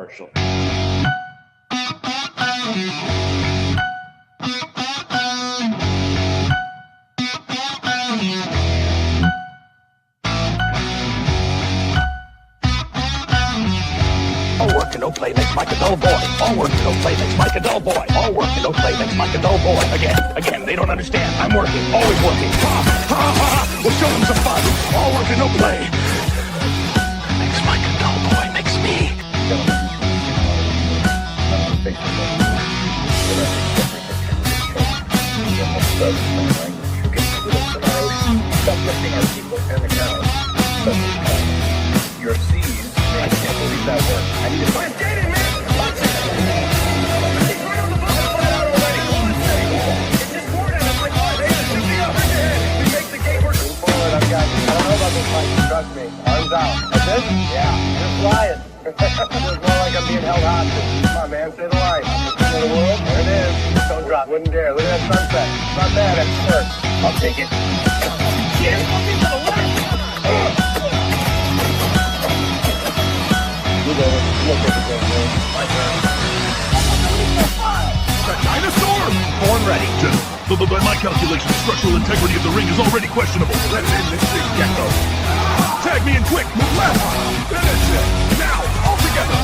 Partial. All work and no play makes Mike a dull boy. All work and no play makes Mike a dull boy. All work and no play makes Mike a dull boy. Again, they don't understand. I'm working, always working. Ha, ha, ha. We'll show them some fun. All work and no play makes Mike a dull boy, makes me. Stop lifting our people and the cows. Your seeds, I can't believe that worked. I need to find David, man! Watch it! He's right on the ball, flat out already. It's just bored and I'm like, oh, hey, it's shooting up right ahead. We make the game work. Move forward, I've got you. I don't know about this, Mike. Trust me. Arms out. That's it? Yeah, you're flying. Feels more like I'm being held hostage. Come on, man, say the line. I'm the king of the world. There it is. Don't drop. Wouldn't dare. Look at that sunset. It's not bad at first. I'll take it. Yeah, fucking to the left. The dinosaur! Born ready. But by my calculation, the structural integrity of the ring is already questionable. Let's end this big gecko. Tag me in quick. Move left. Finish it. Now, all together.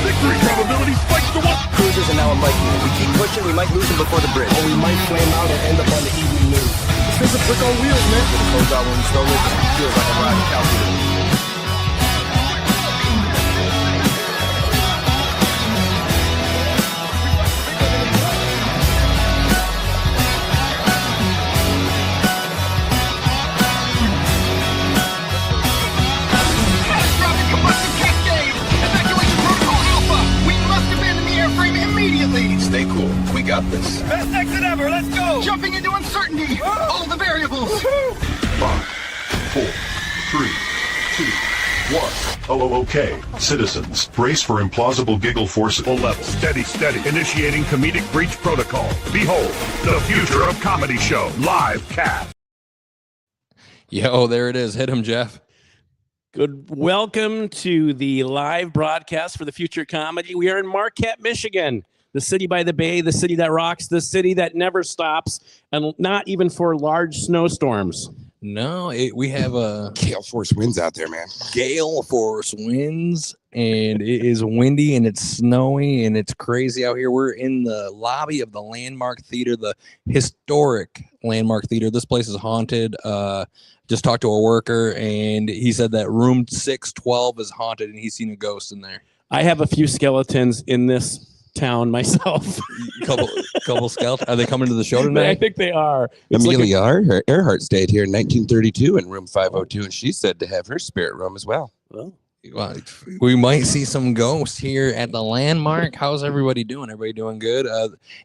Victory probability spikes to 1. Cruisers are now a Mike move. We keep pushing, we might lose them before the bridge. Or we might flame out and end up on the evening news. This is a brick on wheels, man. It goes out when we slowly feels like I'm riding calculator. Stay cool. We got this. Best exit ever. Let's go. Jumping into uncertainty. All the variables. 5, 4, 3, 2, 1. Oh, okay. Citizens, brace for implausible giggle forcible level. Steady. Initiating comedic breach protocol. Behold, the future of comedy show. Livecast. Yo, there it is. Hit him, Jeff. Good. Welcome to the live broadcast for the Future Comedy. We are in Marquette, Michigan, the city by the bay, the city that rocks, the city that never stops, and not even for large snowstorms. No, we have a Gale force winds out there, man. gale force winds, and it is windy, and it's snowy, and it's crazy out here. We're in the lobby of the Landmark Theater, the historic Landmark Theater. This place is haunted. Just talked to a worker, and he said that room 612 is haunted, and he's seen a ghost in there. I have a few skeletons in this town myself. couple skeletons. Are they coming to the show tonight? I think they are. It's Amelia Earhart stayed here in 1932 in room 502, and she's said to have her spirit room as well. Well, we might see some ghosts here at the Landmark. How's everybody doing? Everybody doing good?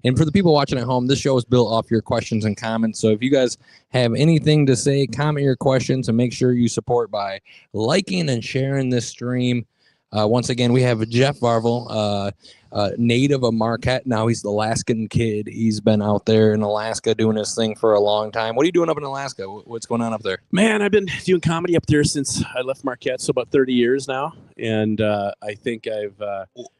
And for the people watching at home, this show is built off your questions and comments. So if you guys have anything to say, comment your questions, and make sure you support by liking and sharing this stream. Once again, we have Jeff Varvil, native of Marquette. Now he's the Alaskan kid. He's been out there in Alaska doing his thing for a long time. What are you doing up in Alaska? What's going on up there? Man, I've been doing comedy up there since I left Marquette, so about 30 years now. And I think I've...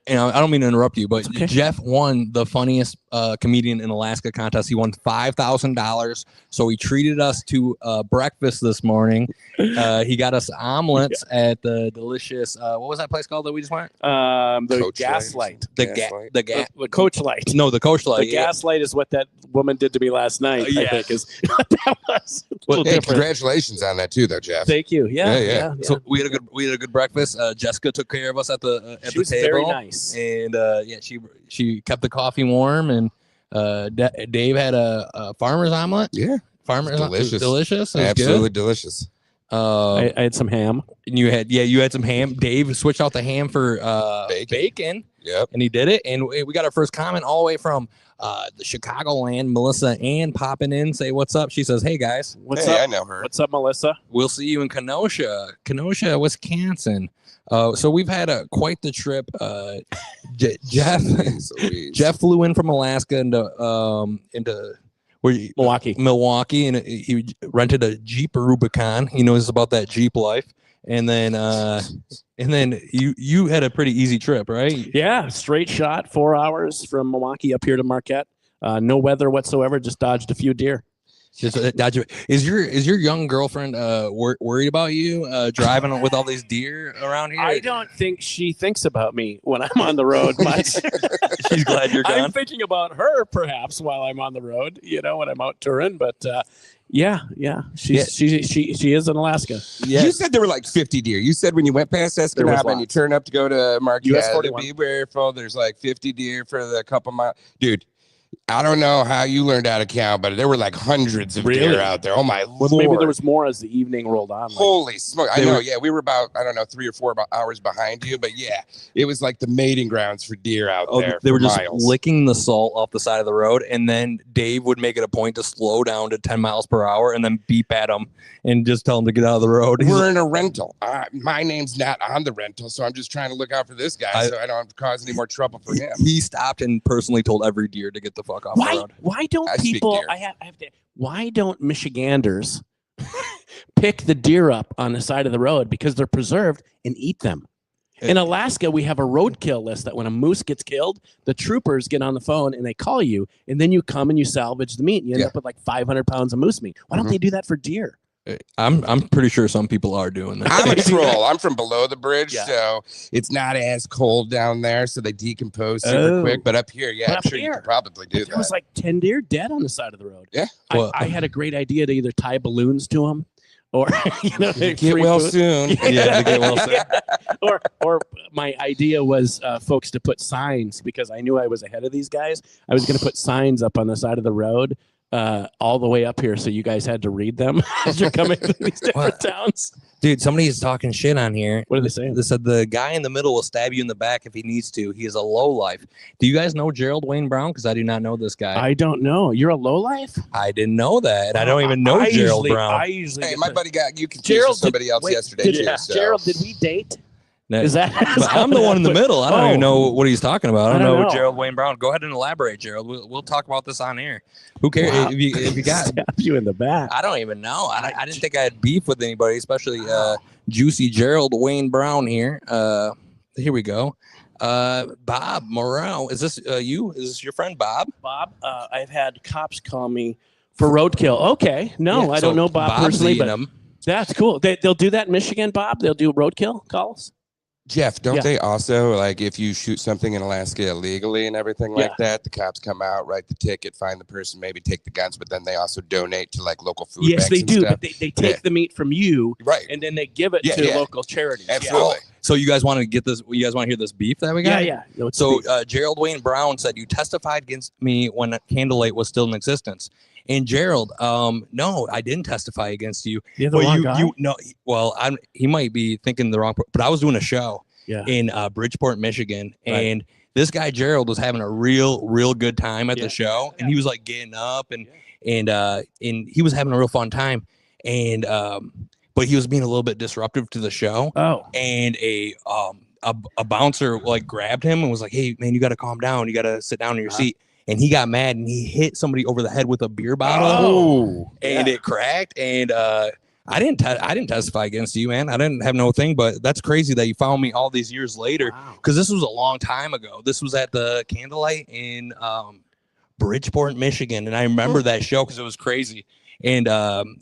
I don't mean to interrupt you, but okay. Jeff won the funniest comedian in Alaska contest. He won $5,000. So he treated us to breakfast this morning. He got us omelets at the delicious... what was that place called that we just went? The Coach Gaslight. The Coach Light. No, the Coach Light. The Gaslight is what that woman did to me last night, I think. Is that was a little different. Congratulations on that too, though, Jeff. Thank you. Yeah. So we had a good breakfast. Jessica took care of us at the She was table. very nice. And she kept the coffee warm, and Dave had a farmer's omelet. Yeah, Farmer's delicious. Delicious. Absolutely delicious. I had some ham. And you had some ham. Dave switched out the ham for bacon. Yep. And he did it. And we got our first comment all the way from the Chicagoland, Melissa Ann popping in. Say what's up. She says, "Hey guys, What's up? I know her. What's up, Melissa? We'll see you in Kenosha, Wisconsin." So we've had quite the trip. Jeff flew in from Alaska into Milwaukee, and he rented a Jeep Rubicon. He knows about that Jeep life, and then you had a pretty easy trip, right? Yeah, straight shot, 4 hours from Milwaukee up here to Marquette. No weather whatsoever. Just dodged a few deer. Just is your young girlfriend worried about you driving with all these deer around here? I don't think she thinks about me when I'm on the road much. She's glad you're gone. I'm thinking about her perhaps while I'm on the road, when I'm out touring. But yeah, she is in Alaska. Yeah. You said there were like 50 deer. You said when you went past Escanaba and you turn up to go to Marquette, be careful. There's like 50 deer for the couple miles. Dude, I don't know how you learned how to count, but there were like hundreds of deer out there. Oh my Lord. Maybe there was more as the evening rolled on. Holy smoke. I know. Yeah, we were about, 3 or 4 hours behind you, but yeah, it was like the mating grounds for deer out there. They were just miles. licking the salt off the side of the road, and then Dave would make it a point to slow down to 10 miles per hour and then beep at them and just tell them to get out of the road. We're in a rental. My name's not on the rental, so I'm just trying to look out for this guy so I don't have to cause any more trouble for him. He stopped and personally told every deer to get the fuck off the road. Why don't people? I have to. Why don't Michiganders pick the deer up on the side of the road because they're preserved and eat them? In Alaska, we have a roadkill list that when a moose gets killed, the troopers get on the phone and they call you, and then you come and you salvage the meat. And you end up with like 500 pounds of moose meat. Why don't they do that for deer? I'm pretty sure some people are doing that. I'm a troll. I'm from below the bridge, so it's not as cold down there, so they decompose super quick. But up here, I'm sure you could probably do that. There was like 10 deer dead on the side of the road. Yeah. I had a great idea to either tie balloons to them or, get well soon. Yeah, get well soon. Or my idea was folks to put signs because I knew I was ahead of these guys. I was going to put signs up on the side of the road all the way up here, so you guys had to read them as you're coming through these different towns. Dude, somebody's talking shit on here. What are they saying? They said the guy in the middle will stab you in the back if he needs to. He is a lowlife. Do you guys know Gerald Wayne Brown? Because I do not know this guy. I don't know. You're a lowlife? I didn't know that. And I don't even know Gerald Brown. Hey, my buddy got you confused with somebody else yesterday. Gerald, did we date? No. Is that? But I'm the one in the middle. I don't even know what he's talking about. I don't know Gerald Wayne Brown. Go ahead and elaborate, Gerald. We'll talk about this on air. Who cares if you got stab you in the back? I don't even know. I didn't think I had beef with anybody, especially juicy Gerald Wayne Brown here. Here we go. Bob Morrell. Is this you? Is this your friend Bob? Bob, I've had cops call me for roadkill. Okay. No, I don't know Bob personally, but that's cool. They'll do that in Michigan, Bob? They'll do roadkill calls? Jeff, don't they also, like, if you shoot something in Alaska illegally and everything like that, the cops come out, write the ticket, find the person, maybe take the guns, but then they also donate to, like, local food banks. Yes, they do. Stuff. But they take the meat from you, and then they give it to local charities. Absolutely. So you guys want to get this? You guys want to hear this beef that we got? Yeah. So Gerald Wayne Brown said, you testified against me when Candlelight was still in existence. And Gerald, no, I didn't testify against you. You're the wrong guy? He might be thinking the wrong, but I was doing a show in Bridgeport, Michigan. And this guy, Gerald, was having a real good time at the show. And he was like getting up and he was having a real fun time. And, but he was being a little bit disruptive to the show. Oh, and a bouncer like grabbed him and was like, "Hey man, you got to calm down. You got to sit down in your seat." And he got mad and he hit somebody over the head with a beer bottle. And it cracked. And I didn't testify against you, man. I didn't have no thing. But that's crazy that you found me all these years later, because this was a long time ago. This was at the Candlelight in Bridgeport, Michigan, and I remember that show because it was crazy. And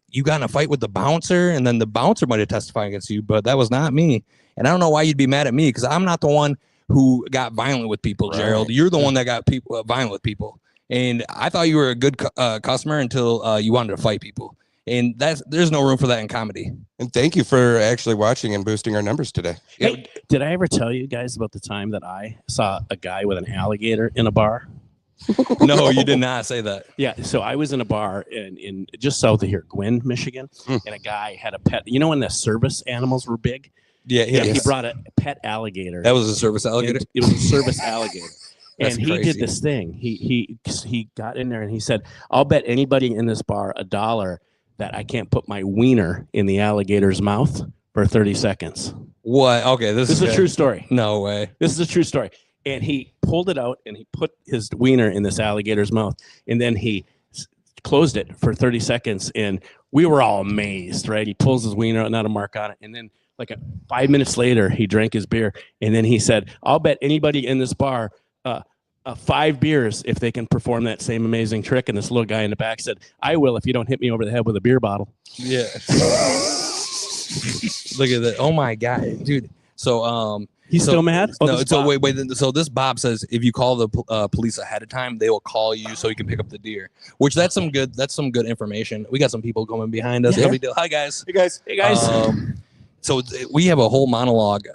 you got in a fight with the bouncer, and then the bouncer might have testified against you, but that was not me. And I don't know why you'd be mad at me, because I'm not the one who got violent with people, Gerald. You're the one that got people violent with people. And I thought you were a good customer until you wanted to fight people. And there's no room for that in comedy. And thank you for actually watching and boosting our numbers today. Hey, did I ever tell you guys about the time that I saw a guy with an alligator in a bar? No, you did not say that. Yeah, so I was in a bar in just south of here, Gwynn, Michigan, and a guy had a pet. You know when the service animals were big? Yeah. He brought a pet alligator. That was a service alligator? It was a service alligator. That's and crazy. He did this thing. He got in there and he said, "I'll bet anybody in this bar $1 that I can't put my wiener in the alligator's mouth for 30 seconds." What? Okay, this is a true story. No way. This is a true story. And he pulled it out and he put his wiener in this alligator's mouth. And then he closed it for 30 seconds. And we were all amazed, right? He pulls his wiener out, not a mark on it. And then like 5 minutes later, he drank his beer, and then he said, "I'll bet anybody in this bar 5 beers if they can perform that same amazing trick." And this little guy in the back said, "I will if you don't hit me over the head with a beer bottle." Yeah. Look at that. Oh my God, dude. So he's still mad. No, so wait. So this Bob says if you call the police ahead of time, they will call you so you can pick up the deer. Which that's some good information. We got some people coming behind us. Yeah. Hi guys. Hey guys. So we have a whole monologue.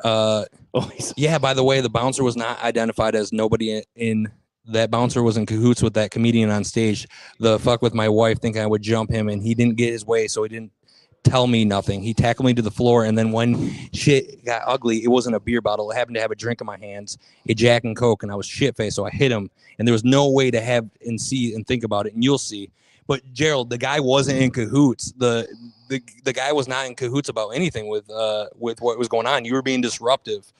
Yeah. By the way, the bouncer was not identified as nobody in. That bouncer was in cahoots with that comedian on stage. The fuck with my wife thinking I would jump him, and he didn't get his way, so he didn't tell me nothing. He tackled me to the floor, and then when shit got ugly, it wasn't a beer bottle. I happened to have a drink in my hands, a Jack and Coke, and I was shit-faced, so I hit him, and there was no way to have and see and think about it, and you'll see. But Gerald, the guy wasn't in cahoots. The guy was not in cahoots about anything with what was going on. You were being disruptive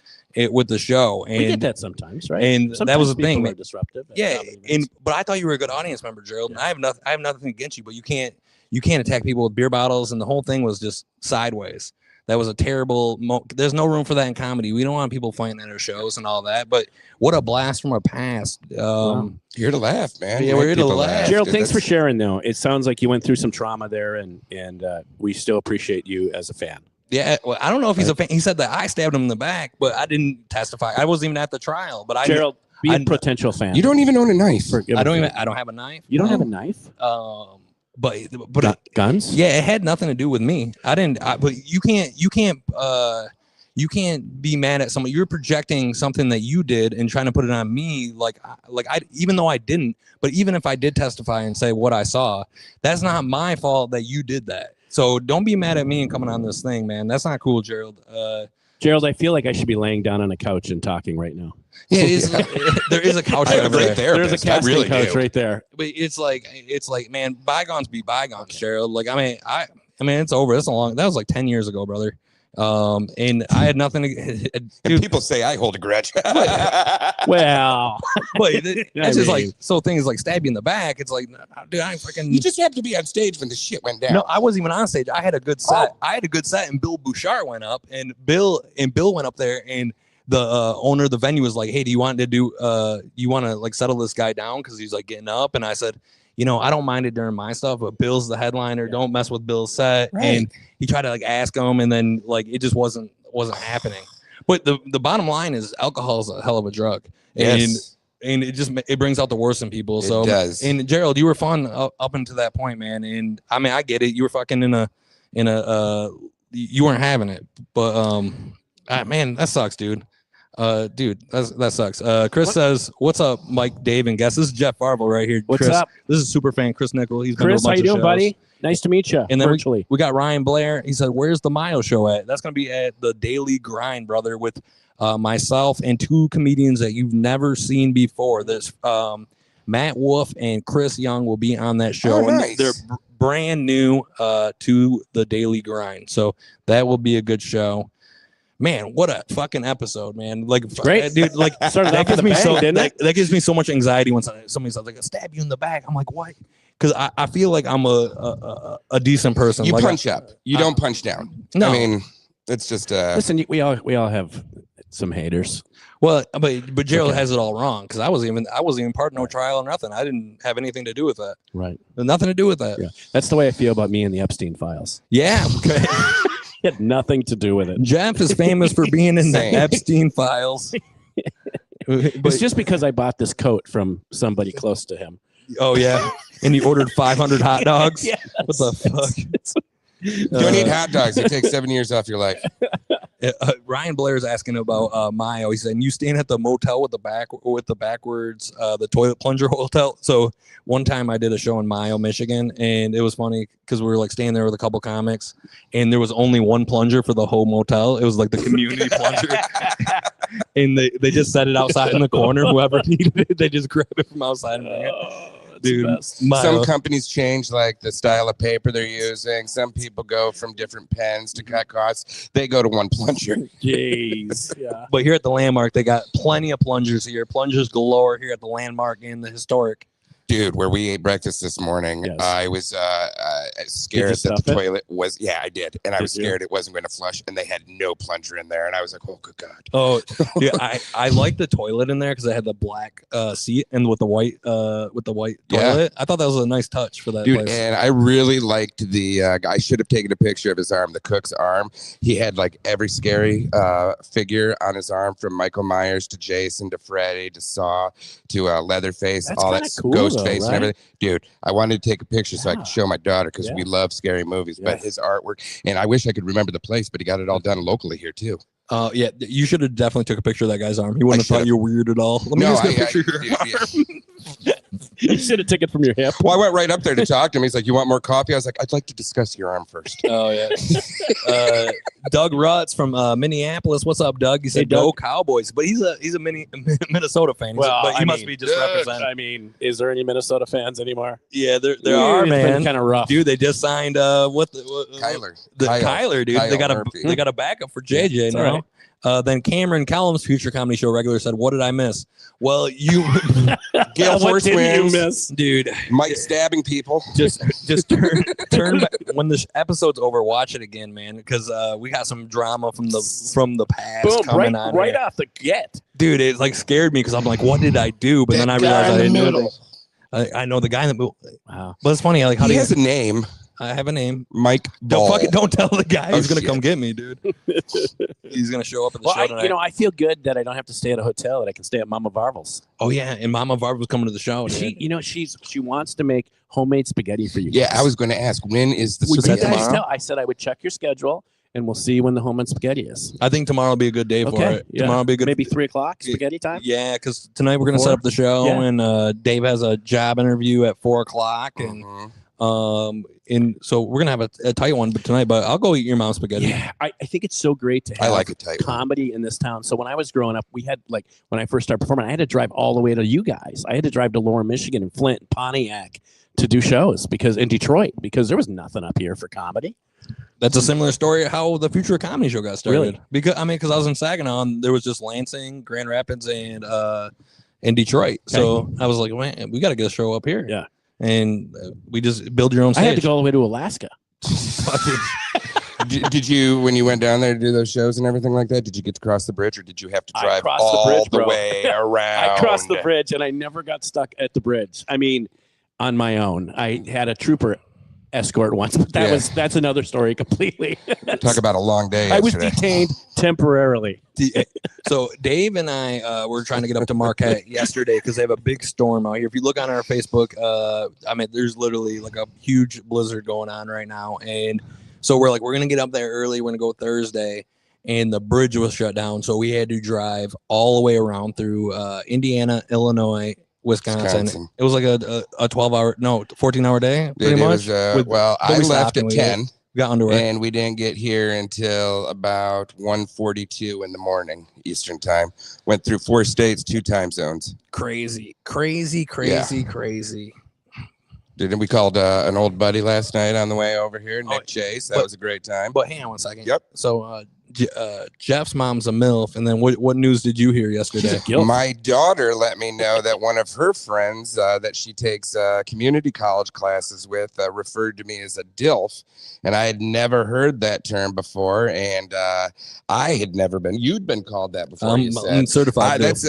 with the show, and we get that sometimes, right? And sometimes that was the thing, man. Disruptive. Yeah, but I thought you were a good audience member, Gerald. Yeah. And I have nothing against you, but you can't attack people with beer bottles, and the whole thing was just sideways. That was a terrible. There's no room for that in comedy. We don't want people fighting at our shows and all that. But what a blast from our past. Here to laugh, man. Yeah, we're here to laugh. Gerald, thanks for sharing. Though it sounds like you went through some trauma there, and we still appreciate you as a fan. Yeah, well, I don't know if he's a fan. He said that I stabbed him in the back, but I didn't testify. I wasn't even at the trial. But Gerald, be a potential fan. You don't even own a knife. I don't have a knife. You don't have a knife? But guns? Yeah, it had nothing to do with me. I didn't. But you can't be mad at someone. You're projecting something that you did and trying to put it on me. Even though I didn't. But even if I did testify and say what I saw, that's not my fault that you did that. So don't be mad at me and coming on this thing, man. That's not cool, Gerald. Gerald, I feel like I should be laying down on a couch and talking right now. Yeah, there is a couch right there. There's a casting couch right there. But it's like, man, bygones be bygones, Gerald. Like, I mean, it's over. That was like 10 years ago, brother. And I had nothing to. And people say I hold a grudge. Well, but it's just like, so things like stab you in the back. It's like, dude, I fucking. You just have to be on stage when the shit went down. No, I wasn't even on stage. I had a good set. And Bill Bouchard went up, and Bill went up there, and the owner of the venue was like, "Hey, do you want to like settle this guy down because he's like getting up?" And I said, I don't mind it during my stuff, but Bill's the headliner. Yeah. Don't mess with Bill's set. Right. And he tried to like ask him, and then like it just wasn't happening. But the bottom line is alcohol is a hell of a drug. Yes. And it brings out the worst in people. So it does. And Gerald, you were fun up until that point, man. And I mean, I get it. You were fucking you weren't having it, but man, that sucks, dude. Dude, that sucks. Chris says, "What's up, Mike, Dave, and guests?" This is Jeff Varvil right here. What's Chris, up? This is super fan Chris Nickel. He's Chris, how you doing, buddy? Nice to meet you. And then virtually. We got Ryan Blair. He said, "Where's the Mayo show at?" That's gonna be at the Daily Grind, brother, with myself and 2 comedians that you've never seen before. There's Matt Wolf and Chris Young will be on that show. Oh, nice. And they're brand new to the Daily Grind, so that will be a good show. Man, what a fucking episode, man! Like, great, dude. Like, that gives me that gives me so much anxiety when somebody's like, "I stab you in the back." I'm like, "What?" Because I feel like I'm a decent person. You like, punch up. You don't punch down. No. I mean, it's just listen. We all have some haters. Well, but Gerald has it all wrong because I wasn't even part of no trial or nothing. I didn't have anything to do with that. Right. Nothing to do with that. Yeah. That's the way I feel about me and the Epstein files. Yeah. Okay. It had nothing to do with it. Jeff is famous for being in the Epstein files. It's just because I bought this coat from somebody close to him. Oh yeah, and you ordered 500 hot dogs. Yeah. What the fuck? Don't eat hot dogs. It takes 7 years off your life. Ryan Blair is asking about Mayo. He said, "You staying at the motel with the backwards, the toilet plunger hotel?" So one time I did a show in Mayo, Michigan, and it was funny because we were like staying there with a couple comics, and there was only one plunger for the whole motel. It was like the community plunger, and they just set it outside in the corner. Whoever needed it, they just grab it from outside. Dude, some companies change like the style of paper they're using. Some people go from different pens to cut costs. They go to one plunger. Jeez. Yeah. But here at the Landmark, they got plenty of plungers here. Plungers galore here at the Landmark and the Historic. Dude, where we ate breakfast this morning, Yes. I was scared that stuff the it? toilet was. Yeah, I did, and I Did was you? scared it wasn't going to flush, and they had no plunger in there, and I was like, "Oh, good God!" Oh, yeah, I like the toilet in there because I had the black seat and with the white Yeah. toilet. I thought that was a nice touch for that Dude, place. and I really liked the I should have taken a picture of his arm, the cook's arm. He had like every scary figure on his arm, from Michael Myers to Jason to Freddy to Saw to Leatherface, That's all kinda that cool, ghost though, face right? and everything. Dude, I wanted to take a picture so I Yeah. could show my daughter because Yeah. we love scary movies. But Yeah. his artwork, and I wish I could remember the place, but he got it all done locally here too. Yeah, you should have definitely took a picture of that guy's arm. He wouldn't have thought should've. you were weird at all. Let me just get a picture of your dude, arm. yeah. You should have taken it from your hip. Well, I went right up there to talk to him. He's like, "You want more coffee?" I was like, "I'd like to discuss your arm first." Oh yeah. Doug Rutz from Minneapolis. What's up, Doug? He said, Hey, Doug. "Go Cowboys," but he's a Minnesota fan. But he must be just representing. I mean, is there any Minnesota fans anymore? Yeah, there are, man. Kind of rough. Dude, they just signed Kyler, Kyler, dude. Kyle they got Murphy. they got a backup for JJ it's now. all right. Then Cameron Callum's future comedy show regular said, "What did I miss?" Well, you, Gale What Force didn't you wins. miss? dude, Mike stabbing people. just turn back when the episode's over. Watch it again, man, because we got some drama from the past Boom! coming on. Right here. off the get. Dude, it like scared me because I'm like, what did I do? But then I realized I didn't know. I know the guy that moved. Wow. But it's funny, like how He do you? has a name, I have a name. Mike Don't Ball. don't tell the guy who's Oh, gonna shit. come get me, dude. He's gonna show up at the Well, show tonight. I feel good that I don't have to stay at a hotel. That I can stay at Mama Varvil's. Oh yeah, and Mama Varv was coming to the show. She, Dude. she wants to make homemade spaghetti for you. Yeah, guys. I was going to ask, when is the Would you that guys spaghetti? tomorrow? tell? I said I would check your schedule, and we'll see when the homemade spaghetti is. I think tomorrow will be a good day for it. yeah. Tomorrow will be a good. Maybe 3:00 spaghetti time. Yeah, because tonight we're gonna set Four? up the show, Yeah. and Dave has a job interview at 4:00, and Mhm. and so we're gonna have a tight one, but tonight. But I'll go eat your mom's spaghetti. Yeah, I think it's so great to have I like it tight. comedy in this town. So when I was growing up, we had like when I first started performing, I had to drive all the way to you guys. I had to drive to Lower Michigan and Flint and Pontiac to do shows because in Detroit because there was nothing up here for comedy. That's a similar story of how the Future Comedy Show got started. Really? Because I was in Saginaw, and there was just Lansing, Grand Rapids, and in Detroit. So I was like, man, we got to get a show up here. Yeah. And we just build your own I stage. had to go all the way to Alaska. Did you, when you went down there to do those shows and everything like that, did you get to cross the bridge, or did you have to I drive crossed the all bridge, the bro. way around? I crossed the bridge and I never got stuck at the bridge. I mean, on my own. I had a trooper escort once, but that's another story completely. Talk about a long day. I was yesterday. detained temporarily. So Dave and I were trying to get up to Marquette yesterday because they have a big storm out here. If you look on our Facebook, I mean, there's literally like a huge blizzard going on right now. And so we're like, we're going to get up there early. We're going to go Thursday. And the bridge was shut down. So we had to drive all the way around through Indiana, Illinois, Wisconsin. It was like a 14-hour day, pretty much. Well, I left at 10. We got underway. And we didn't get here until about 1:42 in the morning Eastern time. Went through 4 states, 2 time zones. Crazy. We called an old buddy last night on the way over here, Nick Chase. That was a great time. But hang on one second. Yep. So Jeff's mom's a MILF. And then what news did you hear yesterday? My daughter let me know that one of her friends that she takes community college classes with referred to me as a DILF. And I had never heard that term before. And I had never been. You'd been called that before. You said. I'm certified. That's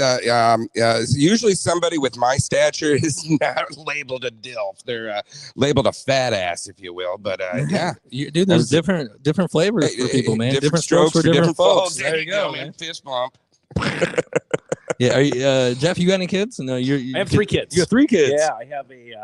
usually somebody with my stature is not labeled a DILF. They're labeled a fat ass, if you will. But yeah. Dude, there's different flavors for people, man. Different strokes for different folks. There you go, man. Fist bump. Yeah, are you, Jeff, you got any kids? No, I have 3 kids. You have 3 kids? Yeah, I have a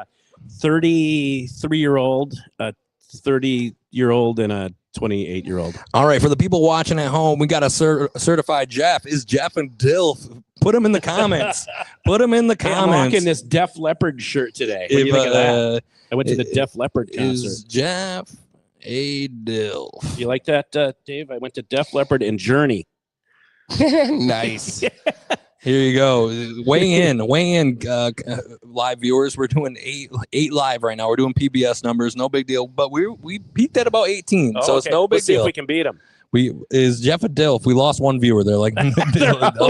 33-year-old, a 30-year-old, and a 28-year-old. All right, for the people watching at home, we got a certified Jeff. Is Jeff and DILF? Put them in the comments. Put them in the Hey, I'm comments. rocking this Def Leppard shirt today. What do you think of that? I went to the Def Leppard Is concert. Jeff a DILF? You like that, Dave? I went to Def Leppard and Journey. Nice. Here you go. Weigh in, live viewers. We're doing 8 live right now. We're doing PBS numbers. No big deal. But we peaked at about 18, so it's no big Let's see deal. if we can beat them. Is Jeff a DILF? We lost 1 viewer. They're like, I'm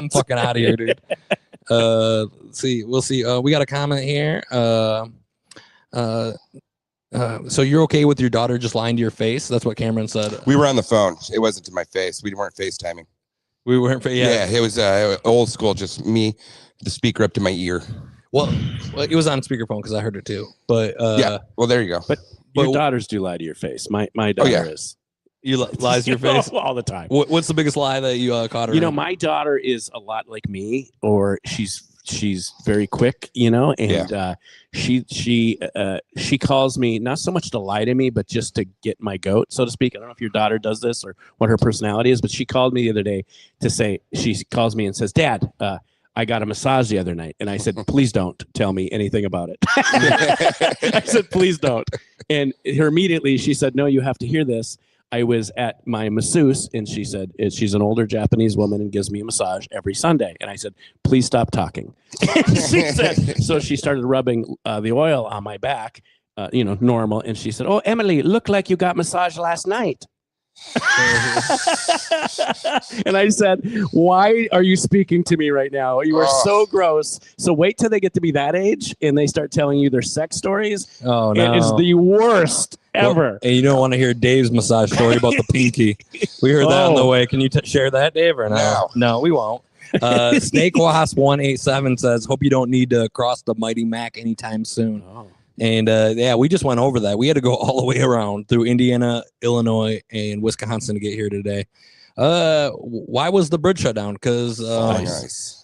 fucking out of here, dude. let's see. We'll see. We got a comment here. So you're okay with your daughter just lying to your face? That's what Cameron said. We were on the phone. It wasn't to my face. We weren't FaceTiming. We weren't. Yeah, it was old school. Just me, the speaker up to my ear. Well, it was on speakerphone because I heard it too. But yeah. Well, there you go. But your daughters do lie to your face. My daughter is. You lies to your face all the time. What's the biggest lie that you caught her? My daughter is a lot like me, or she's very quick, and she calls me not so much to lie to me, but just to get my goat, so to speak. I don't know if your daughter does this or what her personality is, but she called me the other day to say, she calls me and says, Dad, I got a massage the other night. And I said, please don't tell me anything about it. I said, please don't. And immediately she said, no, you have to hear this. I was at my masseuse, and she said, she's an older Japanese woman and gives me a massage every Sunday. And I said, please stop talking. She said, so she started rubbing the oil on my back, normal. And she said, oh, Emily, look like you got massaged last night. And I said, why are you speaking to me right now? You are so gross. So wait till they get to be that age and they start telling you their sex stories. Oh, no. It is the worst ever. Well, and you don't want to hear Dave's massage story about the pinky. We heard that on the way. Can you share that, Dave, or no? No, we won't. Snake Wasp 187 says, hope you don't need to cross the Mighty Mac anytime soon. Oh. And we just went over that. We had to go all the way around through Indiana, Illinois, and Wisconsin to get here today. Why was the bridge shut down? Because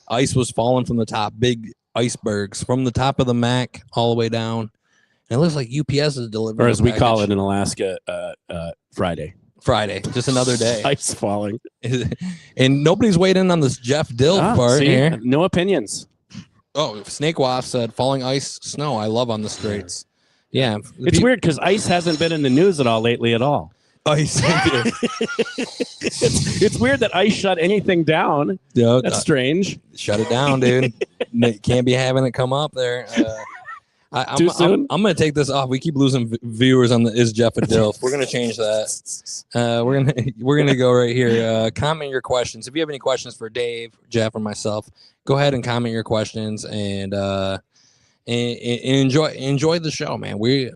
ice was falling from the top, big icebergs from the top of the Mac all the way down. And it looks like UPS is delivering. Or as we call it in Alaska, Friday. Just another day. Ice falling. And nobody's waiting on this Jeff Dill part here. No opinions. Oh, Snake Wasp said, falling ice, snow, I love on the straits. Yeah. It's weird because ice hasn't been in the news at all lately at all. Ice. It's weird that ice shut anything down. That's strange. Shut it down, dude. Can't be having it come up there. Too soon? I'm going to take this off. We keep losing viewers on the Is Jeff a Dilf. We're going to change that. We're gonna go right here. Comment your questions. If you have any questions for Dave, Jeff, or myself, go ahead and comment your questions and enjoy the show, man. We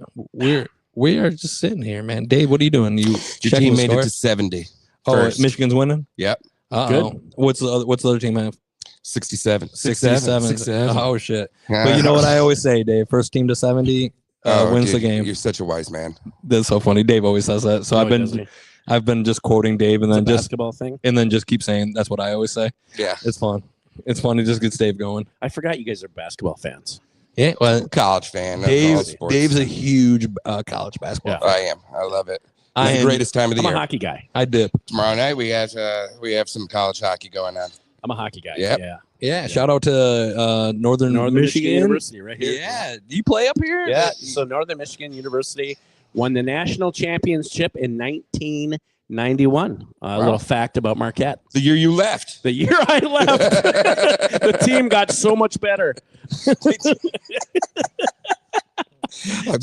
are just sitting here, man. Dave, what are you doing? Your team made it to 70. First. Michigan's winning. Yep. Good. What's the other team have? 67. 67. Oh shit! But you know what I always say, Dave? First team to 70 wins the game. You're such a wise man. That's so funny. Dave always says that. So I've been just quoting Dave and then just basketball thing, and then just keep saying that's what I always say. Yeah, it's fun. It's fun. It just gets Dave going. I forgot you guys are basketball fans. Yeah, well, college fan. Dave's a huge college basketball fan. I am. I love it. It's the greatest time of the year. I'm a hockey guy. I dip. Tomorrow night we have some college hockey going on. I'm a hockey guy. Yep. Yeah. Shout out to Northern Michigan University right here. Yeah. Do you play up here? Yeah. So Northern Michigan University won the national championship in 1991. A little fact about Marquette. The year you left. The year I left. The team got so much better.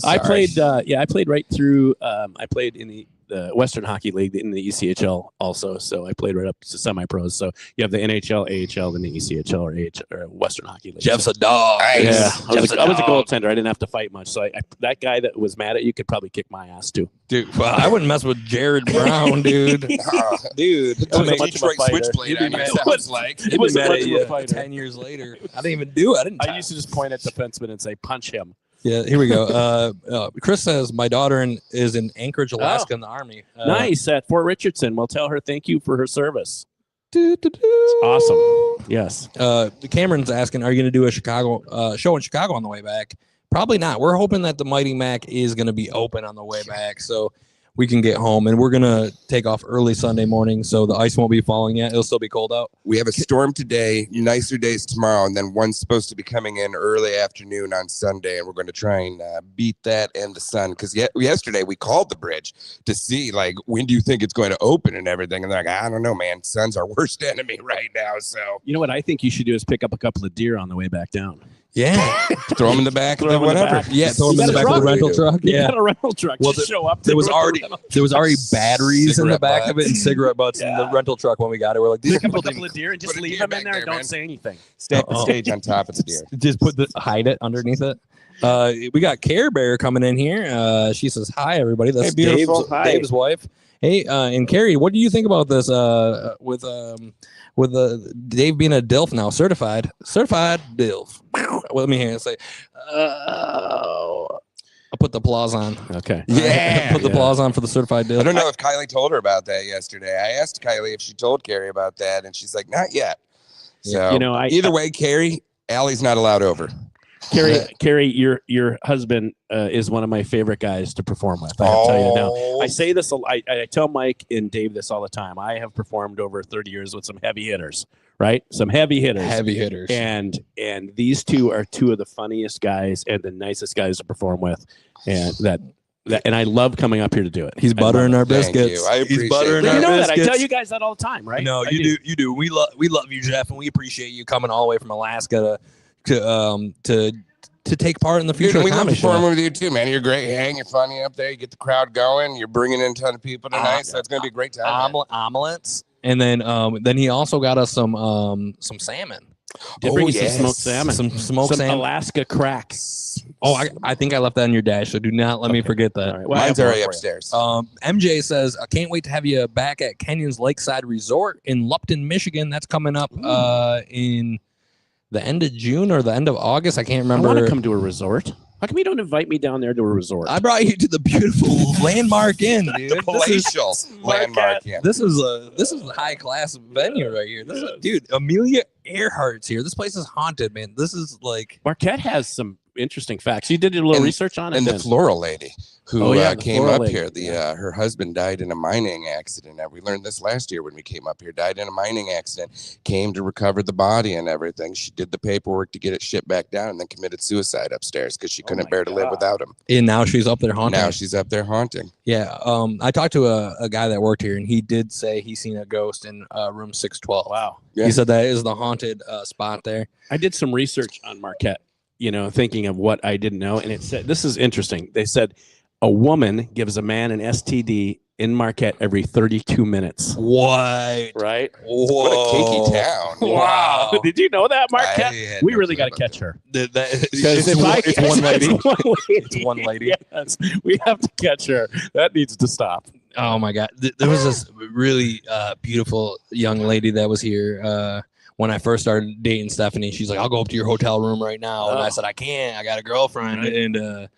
I played right through. I played in the Western Hockey League in the ECHL also. So I played right up to semi-pros. So you have the NHL, AHL, then the ECHL or Western Hockey League. Jeff's a dog. Yeah, I was a goaltender. I didn't have to fight much. So that guy that was mad at you could probably kick my ass too. Dude, well, I wouldn't mess with Jared Brown, dude. Dude, it was a Detroit switchblade. Sounds like he was mad at you 10 years later. I didn't even do it. I used to just point at defensemen and say, punch him. Yeah, here we go. Chris says, my daughter is in Anchorage, Alaska in the Army. Nice, at Fort Richardson. We'll tell her thank you for her service. It's awesome. Yes. Cameron's asking, are you going to do a Chicago show in Chicago on the way back? Probably not. We're hoping that the Mighty Mac is going to be open on the way back so we can get home. And we're going to take off early Sunday morning, so the ice won't be falling yet. It'll still be cold out. We have a storm today, nicer days tomorrow, and then one's supposed to be coming in early afternoon on Sunday, and we're going to try and beat that and the sun. Because yesterday we called the bridge to see, like, when do you think it's going to open and everything? And they're like, I don't know, man. Sun's our worst enemy right now. So you know what I think you should do is pick up a couple of deer on the way back down. Yeah. Throw them in the back of the whatever. Yeah, throw them in the back of the rental truck. You Yeah. got a rental truck. Well, Just show up. There was already batteries in the Cigarette back of it and butts. cigarette butts in the rental truck when we got it. We're like, these Pick up a people couple of deer and just Put a leave deer them in back there and there, don't man. say anything. Stack the stage on top of the deer. just hide it underneath it. We got Care Bear coming in here. She says, "Hi, everybody." That's Hey, beautiful. Hi. Dave's wife. Hey, and Carrie, what do you think about this? With Dave being a DILF now, certified DILF. Well, let me hear it say. I'll put the applause on. Okay. Yeah. Put the applause on for the certified DILF. I don't know if Kylie told her about that yesterday. I asked Kylie if she told Carrie about that, and she's like, not yet. So, You know, either way, Carrie, Allie's not allowed over. Carrie, your husband is one of my favorite guys to perform with. I have to tell you now. I say this. I tell Mike and Dave this all the time. I have performed over 30 years with some heavy hitters, right? Some heavy hitters. And these two are two of the funniest guys and the nicest guys to perform with, and and I love coming up here to do it. He's buttering our Thank biscuits. you. I appreciate He's buttering that. our You know that. biscuits. I tell you guys that all the time, right? No, you do. We love you, Jeff, and we appreciate you coming all the way from Alaska to take part in the future. Dude, we love comedy show. performing with you too, man. You're great. Hang, you're funny up there. You get the crowd going. You're bringing in a ton of people tonight, so it's gonna be a great time. man. Omelets, and then he also got us some salmon. Did bring you some smoked salmon, some smoked salmon. Alaska crack. Oh, I think I left that in your dash, so do not let me forget that. All right. Well, Mine's I have already one for you. upstairs. MJ says, I can't wait to have you back at Kenyon's Lakeside Resort in Lupton, Michigan. That's coming up in the end of June or the end of August. I can't I remember. want to come to a resort. How come you don't invite me down there to a resort? I brought you to the beautiful Landmark Inn, dude. Palatial landmark. Yeah. This is a high class venue right here. Dude, Amelia Earhart's here. This place is haunted, man. This is like Marquette has some interesting facts. You did a little research on it. And the then. floral lady who the came floral up lady. here, her husband died in a mining accident. And we learned this last year when we came up here. Died in a mining accident. Came to recover the body and everything. She did the paperwork to get it shipped back down, and then committed suicide upstairs because she couldn't bear to live without him. and now she's up there haunting. Now she's up there haunting. Yeah. I talked to a guy that worked here, and he did say he's seen a ghost in room 612. Wow. Yeah. He said that is the haunted spot there. I did some research on Marquette, thinking of what I didn't know. And it said, this is interesting. They said a woman gives a man an STD in Marquette every 32 minutes. What? Right? What a kinky town. Wow. Did you know that, Marquette? I had We no really clue got to about catch her. It's one lady. It's one lady. Yes, we have to catch her. That needs to stop. Oh my God. There was this really beautiful young lady that was here when I first started dating Stephanie. She's like, I'll go up to your hotel room right now. And I said, I can't. I got a girlfriend. And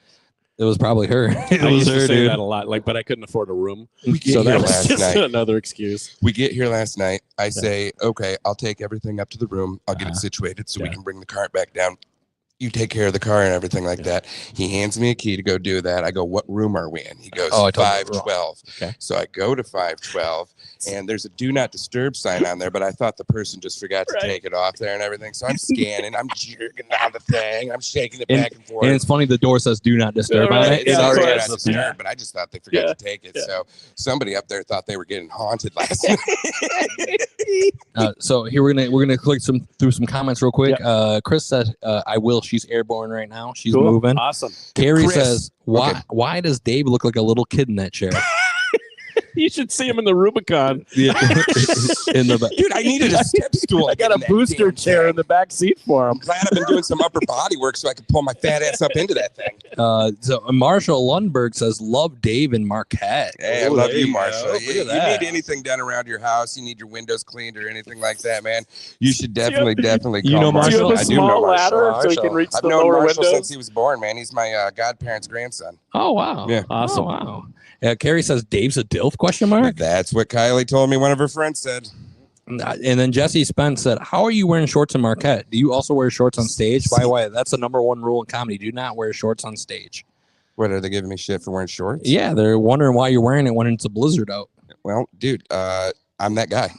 it was probably her. It I was used her, to say dude. that a lot, but I couldn't afford a room. We get So here that was last just night. another excuse. We get here last night. I say, okay, I'll take everything up to the room. I'll get it situated so we can bring the cart back down. You take care of the car and everything like that. He hands me a key to go do that. I go, what room are we in? He goes, Oh, I told you 512. Okay. So I go to 512, and there's a do not disturb sign on there, but I thought the person just forgot to take it off there and everything. So I'm scanning, I'm jerking down the thing, I'm shaking it back and forth. And it's funny, the door says do not disturb on it. It's Yeah, already of not course. disturbed, but I just thought they forgot to take it. So somebody up there thought they were getting haunted last night. So here we're gonna click through some comments real quick. Chris said, "I will." She's airborne right now. She's Cool. moving. Awesome. Carrie Chris. says, "Why? Okay. Why does Dave look like a little kid in that chair?" You should see him in the Rubicon. Yeah, in the back. Dude, I needed a step stool. I got a booster chair in the back seat for him. I'm glad I've been doing some upper body work so I can pull my fat ass up into that thing. So Marshall Lundberg says, "Love Dave and Marquette." Hey, I Oh, love there you, go. Marshall. Look You at that. need anything done around your house, you need your windows cleaned or anything like that, man, you should definitely You know call Marshall? Do you have a I do know small Marshall. ladder so he can reach I've the known lower Marshall windows? since he was born, man. He's my godparents' grandson. Oh wow! Yeah. Awesome! Oh, wow. Carrie says, "Dave's a DILF?" Question mark. That's what Kylie told me one of her friends said. And then Jesse Spence said, "How are you wearing shorts in Marquette? Do you also wear shorts on stage?" By the way, that's the number one rule in comedy: do not wear shorts on stage. What, are they giving me shit for wearing shorts? Yeah, they're wondering why you're wearing it when it's a blizzard out. Well, dude, I'm that guy.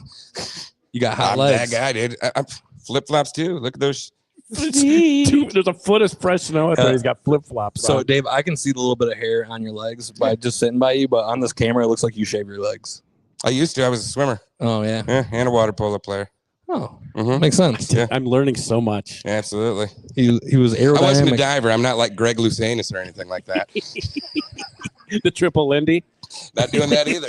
You got hot I'm legs. that guy, dude. I'm flip-flops too. Look at those. There's a foot of fresh snow out there. He's got flip flops. So, Dave, I can see the little bit of hair on your legs by just sitting by you, but on this camera, it looks like you shave your legs. I used to. I was a swimmer. Oh, yeah. Yeah, and a water polo player. Oh, Mhm. makes sense. Yeah. I'm learning so much. Absolutely. He was aerodynamic. I wasn't a diver. I'm not like Greg Lousanis or anything like that. The triple Lindy. Not doing that either.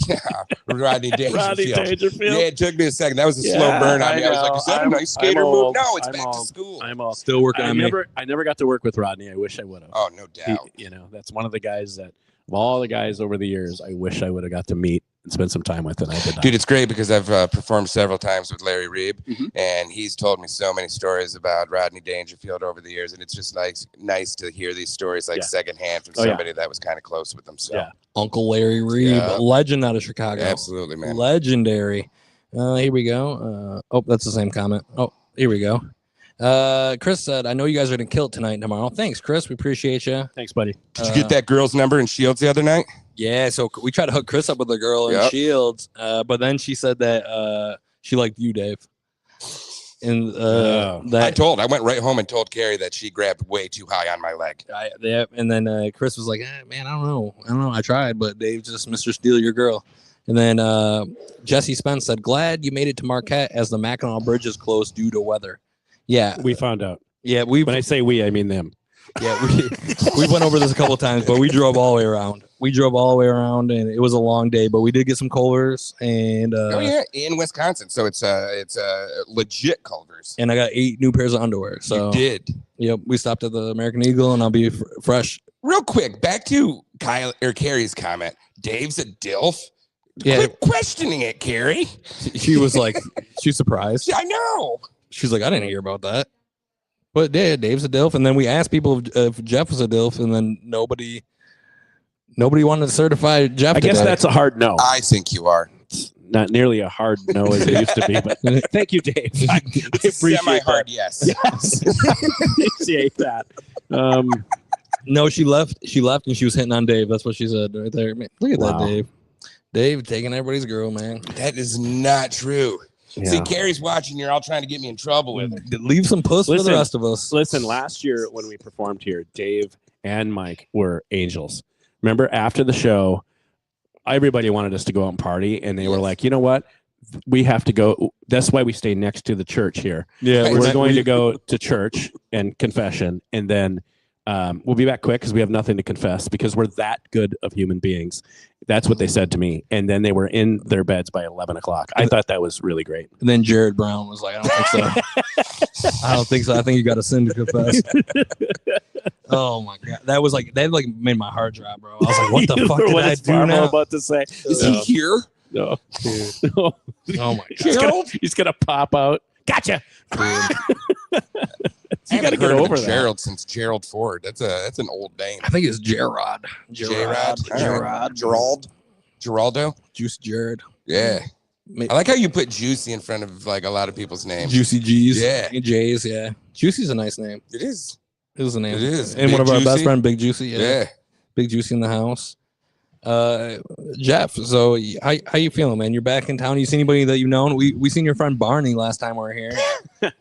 Yeah, Rodney Dangerfield. Yeah, it took me a second. That was a slow burn on me. I was like, is that a nice skater move? No, it's back to school. I'm all Still working on me. I never got to work with Rodney. I wish I would have. Oh, no doubt. That's one of the guys that, of all the guys over the years, I wish I would have got to meet and spend some time with, and I did not. Dude, it's great because I've performed several times with Larry Reeb, Mhm. and he's told me so many stories about Rodney Dangerfield over the years, and it's just nice to hear these stories like secondhand from somebody that was kind of close with them. So, Yeah. Uncle Larry Reeb, legend out of Chicago. Absolutely, man. Legendary. Here we go. That's the same comment. Oh, here we go. Chris said, I know you guys are going to kill it tonight and tomorrow. Thanks, Chris. We appreciate you. Thanks, buddy. Did you get that girl's number in Shields the other night? Yeah, so we tried to hook Chris up with a girl in Shields, but then she said that she liked you, Dave. And I went right home and told Carrie that she grabbed way too high on my leg. And then Chris was like, man, I don't know. I tried, but Dave just Mr. Steal your girl. And then Jesse Spence said, glad you made it to Marquette as the Mackinac Bridge is closed due to weather. Yeah. We found out. Yeah. When I say we, I mean them. Yeah. We went over this a couple of times, but we drove all the way around. And it was a long day, but we did get some Culvers and in Wisconsin. So it's legit Culvers. And I got 8 new pairs of underwear. So you did. Yep. We stopped at the American Eagle and I'll be fresh. Real quick, back to Kyle or Carrie's comment. Dave's a DILF. Yeah. Quit questioning it, Carrie. She was like, she's surprised. I know. She's like, I didn't hear about that. But yeah, Dave's a DILF. And then we asked people if Jeff was a DILF, and then nobody wanted to certify Jeff. I guess that's a hard no. I think you are. It's not nearly a hard no as it used to be, but thank you, Dave. I appreciate Semi-hard, that. yes. Yes. Appreciate that. No, she left and she was hitting on Dave. That's what she said right there. Man, look at that, Dave. Dave taking everybody's girl, man. That is not true. Yeah. See, Carrie's watching. You're all trying to get me in trouble with it. Leave some puss for the rest of us. Listen, last year when we performed here, Dave and Mike were angels. Remember, after the show, everybody wanted us to go out and party, and they were like, you know what? We have to go. That's why we stay next to the church here. Yeah, we're going to go to church and confession, and then we'll be back quick because we have nothing to confess because we're that good of human beings. That's what they said to me. And then they were in their beds by 11 o'clock. I thought that was really great. And then Jared Brown was like, I don't think so. I don't think so. I think you got a sin to confess. Oh my God. That made my heart drop, bro. I was like, what the fuck did I do now? About to say, is he here? No. No. Oh my God. He's gonna pop out. Gotcha. You got to get over that. Gerald since Gerald Ford. That's an old name. I think it's Gerard. Geraldo. Juice Jared. Yeah. I like how you put Juicy in front of like a lot of people's names. Jersey G's. Yeah. J's. Yeah. Juicy's a nice name. It is. It was a name. It is. And one of our best friend, Big Juicy. Yeah. Big Juicy in the house. Jeff, so how you feeling, man? You're back in town. You see anybody that you've known? We seen your friend Barney last time we were here.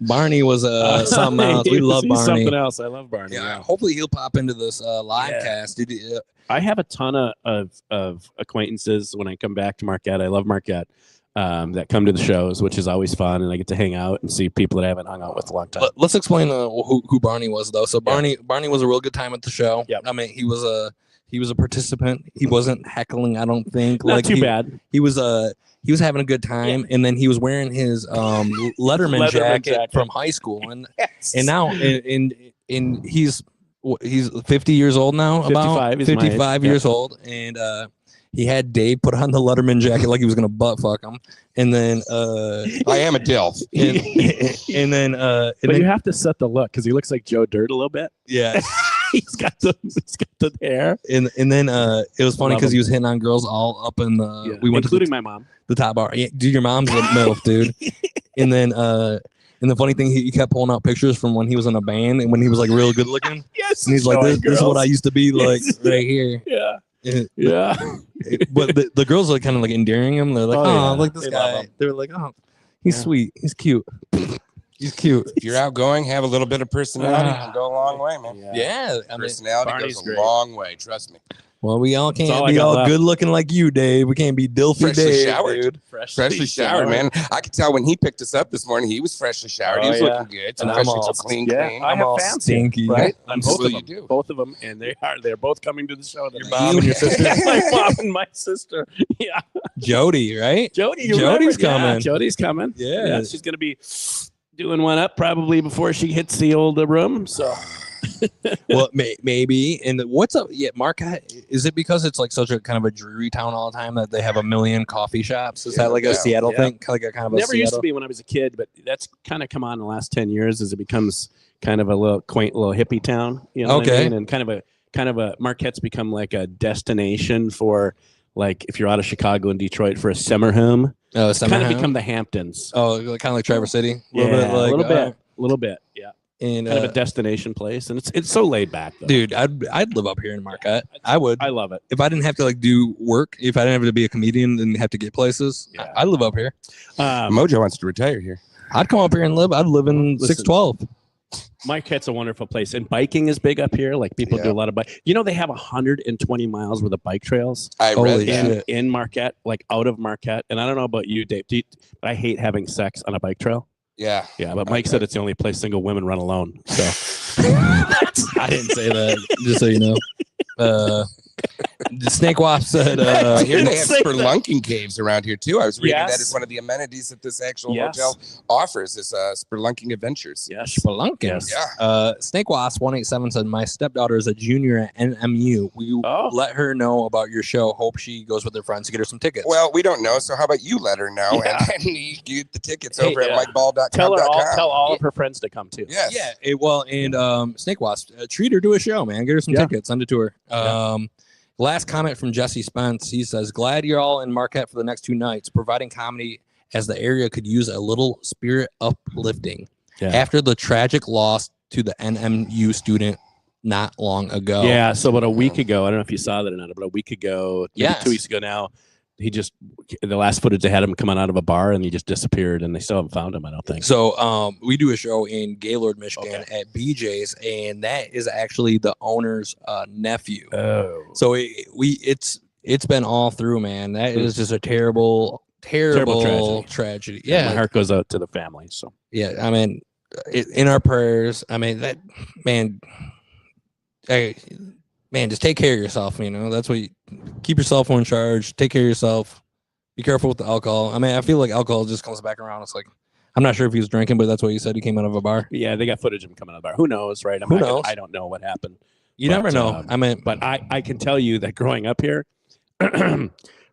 Barney was something else. We love Barney. Something else. I love Barney. Yeah. Hopefully he'll pop into this live cast. I have a ton of acquaintances when I come back to Marquette. I love Marquette. That come to the shows, which is always fun, and I get to hang out and see people that I haven't hung out with a long time. Let's explain who Barney was, though. So Barney was a real good time at the show. Yeah. I mean, he was a participant. He wasn't heckling, I don't think. Not too bad. He was having a good time, and then he was wearing his Letterman jacket from high school, and now and he's 50 years old now. 55. 55 years old, and he had Dave put on the Letterman jacket like he was gonna butt fuck him, and then I am a DILF. and then but you have to set the look because he looks like Joe Dirt a little bit. Yeah. He's got the hair, and then it was funny because he was hitting on girls all up in the. We went including my mom. The top bar. Yeah, dude, your mom's a MILF, dude. And then and the funny thing, he kept pulling out pictures from when he was in a band and when he was like real good looking. Yes, and he's like, this is what I used to be like right here. Yeah, yeah. But the girls are kind of like endearing him. They're like, oh, like this guy. They're like, oh, he's sweet. He's cute. He's cute. If you're outgoing, have a little bit of personality, and go a long way, man. Yeah, personality goes a long way. Trust me. Well, we all all can't I be got all left. good looking like you, Dave. We can't be Dilfy Freshly Dave, showered. dude. Freshly showered, man. I could tell when he picked us up this morning, he was freshly showered. he was looking good. So And I'm fresh, all- so clean, Yeah, clean. I I'm have all fans stinky. here, right? Yeah, On both well, of you them, do. both of them, and they're both coming to the show. Your Tonight. mom and your sister. my mom and my sister. Yeah, Jody, right? Jody, Jody's coming. Jody's coming. Yeah. She's gonna be doing one up probably before she hits the old room. So Well, maybe. And what's up? Yeah, Marquette. Is it because it's like such a kind of a dreary town all the time that they have a million coffee shops? Is that like a Seattle thing? Like a kind of a never used to Seattle? be when I was a kid, but that's kind of come on in the last 10 years as it becomes kind of a little quaint little hippie town. You know what I Okay. mean? And kind of a Marquette's become like a destination for like if you're out of Chicago and Detroit for a summer home. Oh, It's kind of become the Hamptons. kind of like Traverse City. Yeah, a little bit. Yeah. And Kind of a destination place, and it's so laid back, though. dude, I'd live up here in Marquette. I would. I love it. If I didn't have to like do work, if I didn't have to be a comedian and have to get places, Yeah. I'd live up here. Mojo wants to retire here. I'd come up here and live. I'd live in Listen. 612. Marquette's a wonderful place, and biking is big up here. Like people do a lot of bike. You know, they have 120 miles worth of bike trails I Holy read that. shit. in Marquette, like out of Marquette. And I don't know about you, Dave, but I hate having sex on a bike trail. Yeah. Yeah, but Mike said it's the only place single women run alone. So I didn't say that, just so you know. The Snake Wasp said, I hear they have say that. spelunking caves around here too. I was reading that Yes. is one of the amenities that this actual Yes. hotel offers is spelunking adventures. yes, Spelunking. Yes. Yeah. Snake Wasp 187 said, my stepdaughter is a junior at NMU. Will you Oh. let her know about your show? Hope she goes with her friends to get her some tickets. Well, we don't know, so how about you let her know Yeah. and you get the tickets Hey, over at yeah. mikeball.com. tell all of her friends to come too. Yes. Yeah, Snake Wasp, treat her to a show, man. Get her some Yeah. tickets, send it to her. Last comment from Jesse Spence. He says, glad you're all in Marquette for the next 2 nights, providing comedy as the area could use a little spirit uplifting. Yeah. After the tragic loss to the NMU student not long ago. Yeah, so about a week ago, I don't know if you saw that or not, but a week ago, maybe Yes. 2 weeks ago now, the last footage they had him coming out of a bar and he just disappeared and they still haven't found him, I don't think. So we do a show in Gaylord, Michigan Okay. at BJ's, and that is actually the owner's nephew. Oh. So it's been all through, man. That is just a terrible tragedy. My Yeah. heart goes out to the family. So Yeah. I mean, in our prayers, I mean, that man, just take care of yourself. You know, that's what keep your cell phone charged, take care of yourself, be careful with the alcohol. I mean, I feel like alcohol just comes back around. It's like, I'm not sure if he was drinking, but that's what he said. He came out of a bar. yeah, they got footage of him coming out of the bar. Who knows, right? Who knows? I don't know what happened. You But, never know. I mean, But I can tell you that growing up here,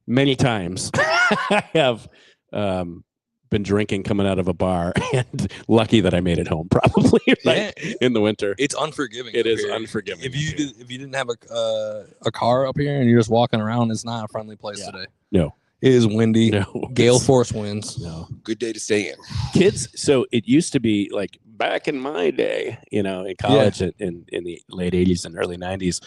many times I have been drinking coming out of a bar and lucky that I made it home probably right in the winter. it's unforgiving. It up is here. unforgiving. If you didn't have a car up here and you're just walking around, it's not a friendly place Yeah. today. No. It is windy. No. Gale force winds. No. Good day to stay in. Kids, so it used to be like back in my day, you know, in college in the late 80s and early 90s,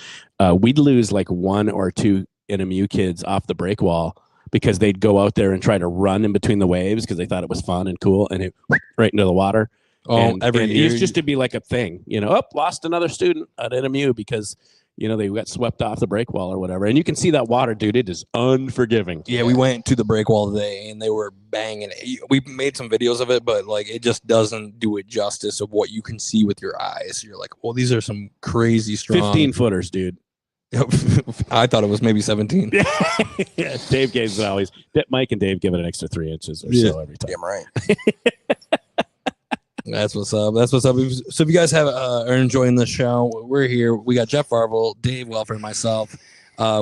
we'd lose like 1 or 2 NMU kids off the break wall because they'd go out there and try to run in between the waves because they thought it was fun and cool and it right into the water. And Every it year. used just to be like a thing, you know, lost another student at NMU because, you know, they got swept off the break wall or whatever. And you can see that water, dude. It is unforgiving. Yeah, we went to the break wall today and they were banging it. We made some videos of it, but like it just doesn't do it justice of what you can see with your eyes. You're like, well, these are some crazy strong 15 footers, dude. I thought it was maybe 17. Yeah, Dave gives it always. Mike and Dave give it an extra 3 inches or so every time. Damn right. That's what's up. That's what's up. So if you guys are enjoying the show, we're here. We got Jeff Varvil, Dave Wellfare, and myself.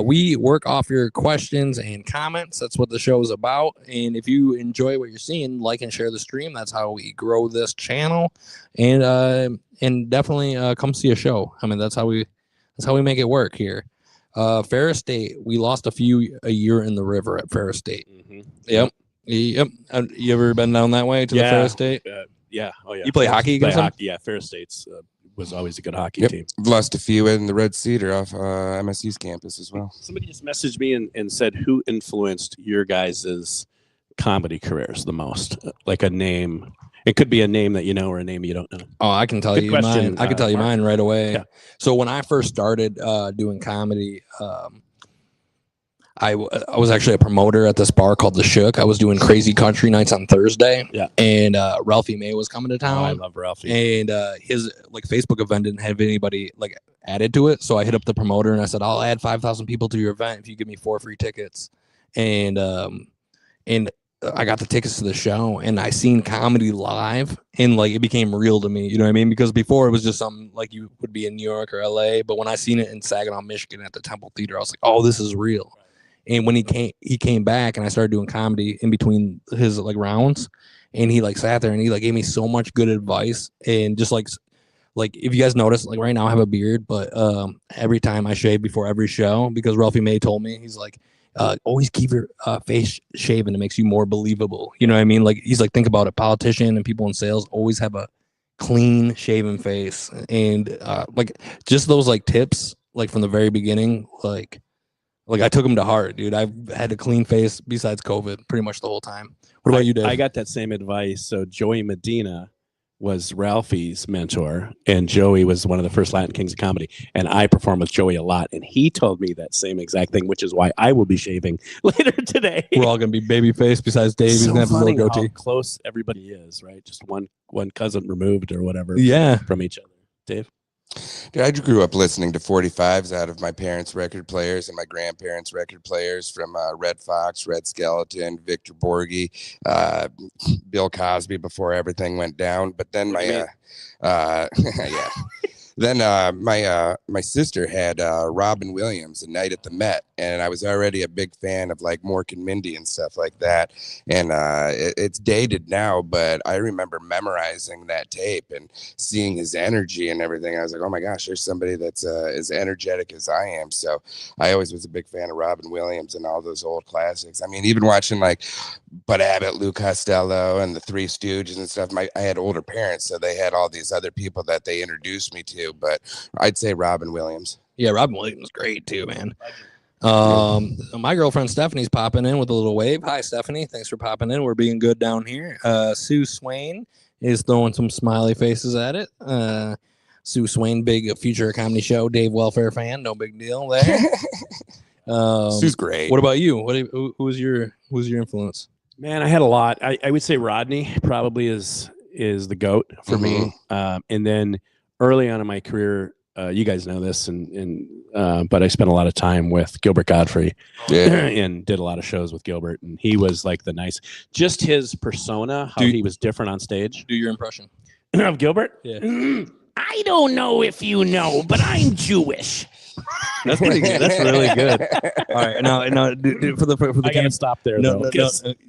We work off your questions and comments. That's what the show is about. And if you enjoy what you're seeing, like and share the stream. That's how we grow this channel. And definitely come see a show. I mean, that's how we make it work here. Ferris State, we lost a year in the river at Ferris State. Mm-hmm. Yep. You ever been down that way to the Ferris State? Yeah. Oh, yeah. You play hockey against them? Yeah. Ferris State's was always a good hockey Yep. team. I've lost a few in the Red Cedar off MSU's campus as well. Somebody just messaged me and said, who influenced your guys' comedy careers the most? Like a name. It could be a name that you know or a name you don't know. Oh, I can tell Good you question, mine. I can tell you Mark. mine right away. Yeah. So when I first started doing comedy, I was actually a promoter at this bar called The Shook. I was doing Crazy Country Nights on Thursday. Yeah. And Ralphie May was coming to town. I love Ralphie. And his like Facebook event didn't have anybody like added to it. So I hit up the promoter and I said, I'll add 5,000 people to your event if you give me 4 free tickets. And I got the tickets to the show and I seen comedy live and like it became real to me. You know what I mean? Because before it was just something like you would be in New York or LA. But when I seen it in Saginaw, Michigan at the Temple Theater, I was like, oh, this is real. And when he came back and I started doing comedy in between his like rounds and he like sat there and he like gave me so much good advice and just like if you guys notice, like right now I have a beard, but every time I shave before every show because Ralphie May told me, he's like, always keep your face shaven. It makes you more believable. You know what I mean? Like he's like, think about it. Politician and people in sales always have a clean shaven face. And like just those like tips, like from the very beginning, like I took them to heart, dude. I've had a clean face besides COVID pretty much the whole time. What about you, Dave? I got that same advice. So Joey Medina was Ralphie's mentor, and Joey was one of the first Latin Kings of comedy. And I perform with Joey a lot, and he told me that same exact thing, which is why I will be shaving later today. We're all gonna be baby face besides Dave. He's gonna have a little goatee. How close everybody is, right? Just one cousin removed or whatever. Yeah, from each other. Dave. Dude, I grew up listening to 45s out of my parents' record players and my grandparents' record players from Red Fox, Red Skeleton, Victor Borghi, Bill Cosby before everything went down. But then my yeah. Then my sister had Robin Williams, A Night at the Met, and I was already a big fan of like Mork and Mindy and stuff like that. And it's dated now, but I remember memorizing that tape and seeing his energy and everything. I was like, oh my gosh, there's somebody that's as energetic as I am. So I always was a big fan of Robin Williams and all those old classics. I mean, even watching like Bud Abbott, Lou Costello, and the Three Stooges and stuff. I had older parents, so they had all these other people that they introduced me to. But I'd say Robin Williams. Yeah, Robin Williams is great too, man. My girlfriend Stephanie's popping in with a little wave. Hi, Stephanie. Thanks for popping in. We're being good down here. Sue Swain is throwing some smiley faces at it. Sue Swain, big future comedy show, Dave Wellfare fan. No big deal there. Sue's great. What about you? Who's your influence? Man, I had a lot. I would say Rodney probably is the GOAT for me. And then early on in my career, you guys know this, but I spent a lot of time with Gilbert Godfrey, and did a lot of shows with Gilbert, and he was like just his persona, how he was different on stage. Do your impression of Gilbert? Yeah. I don't know if you know, but I'm Jewish. That's pretty good. That's really good. All right, now for the I gotta stop there. No,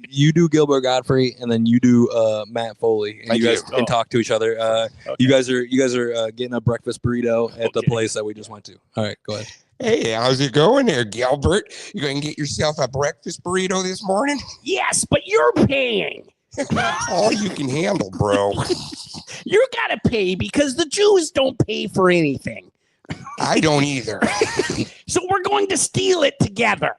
you do Gilbert Godfrey, and then you do Matt Foley, and you guys can talk to each other. Okay. You guys are getting a breakfast burrito at the place that we just went to. All right, go ahead. Hey, how's it going there, Gilbert? You gonna get yourself a breakfast burrito this morning? Yes, but you're paying. All you can handle, bro. You gotta pay because the Jews don't pay for anything. I don't either. So we're going to steal it together.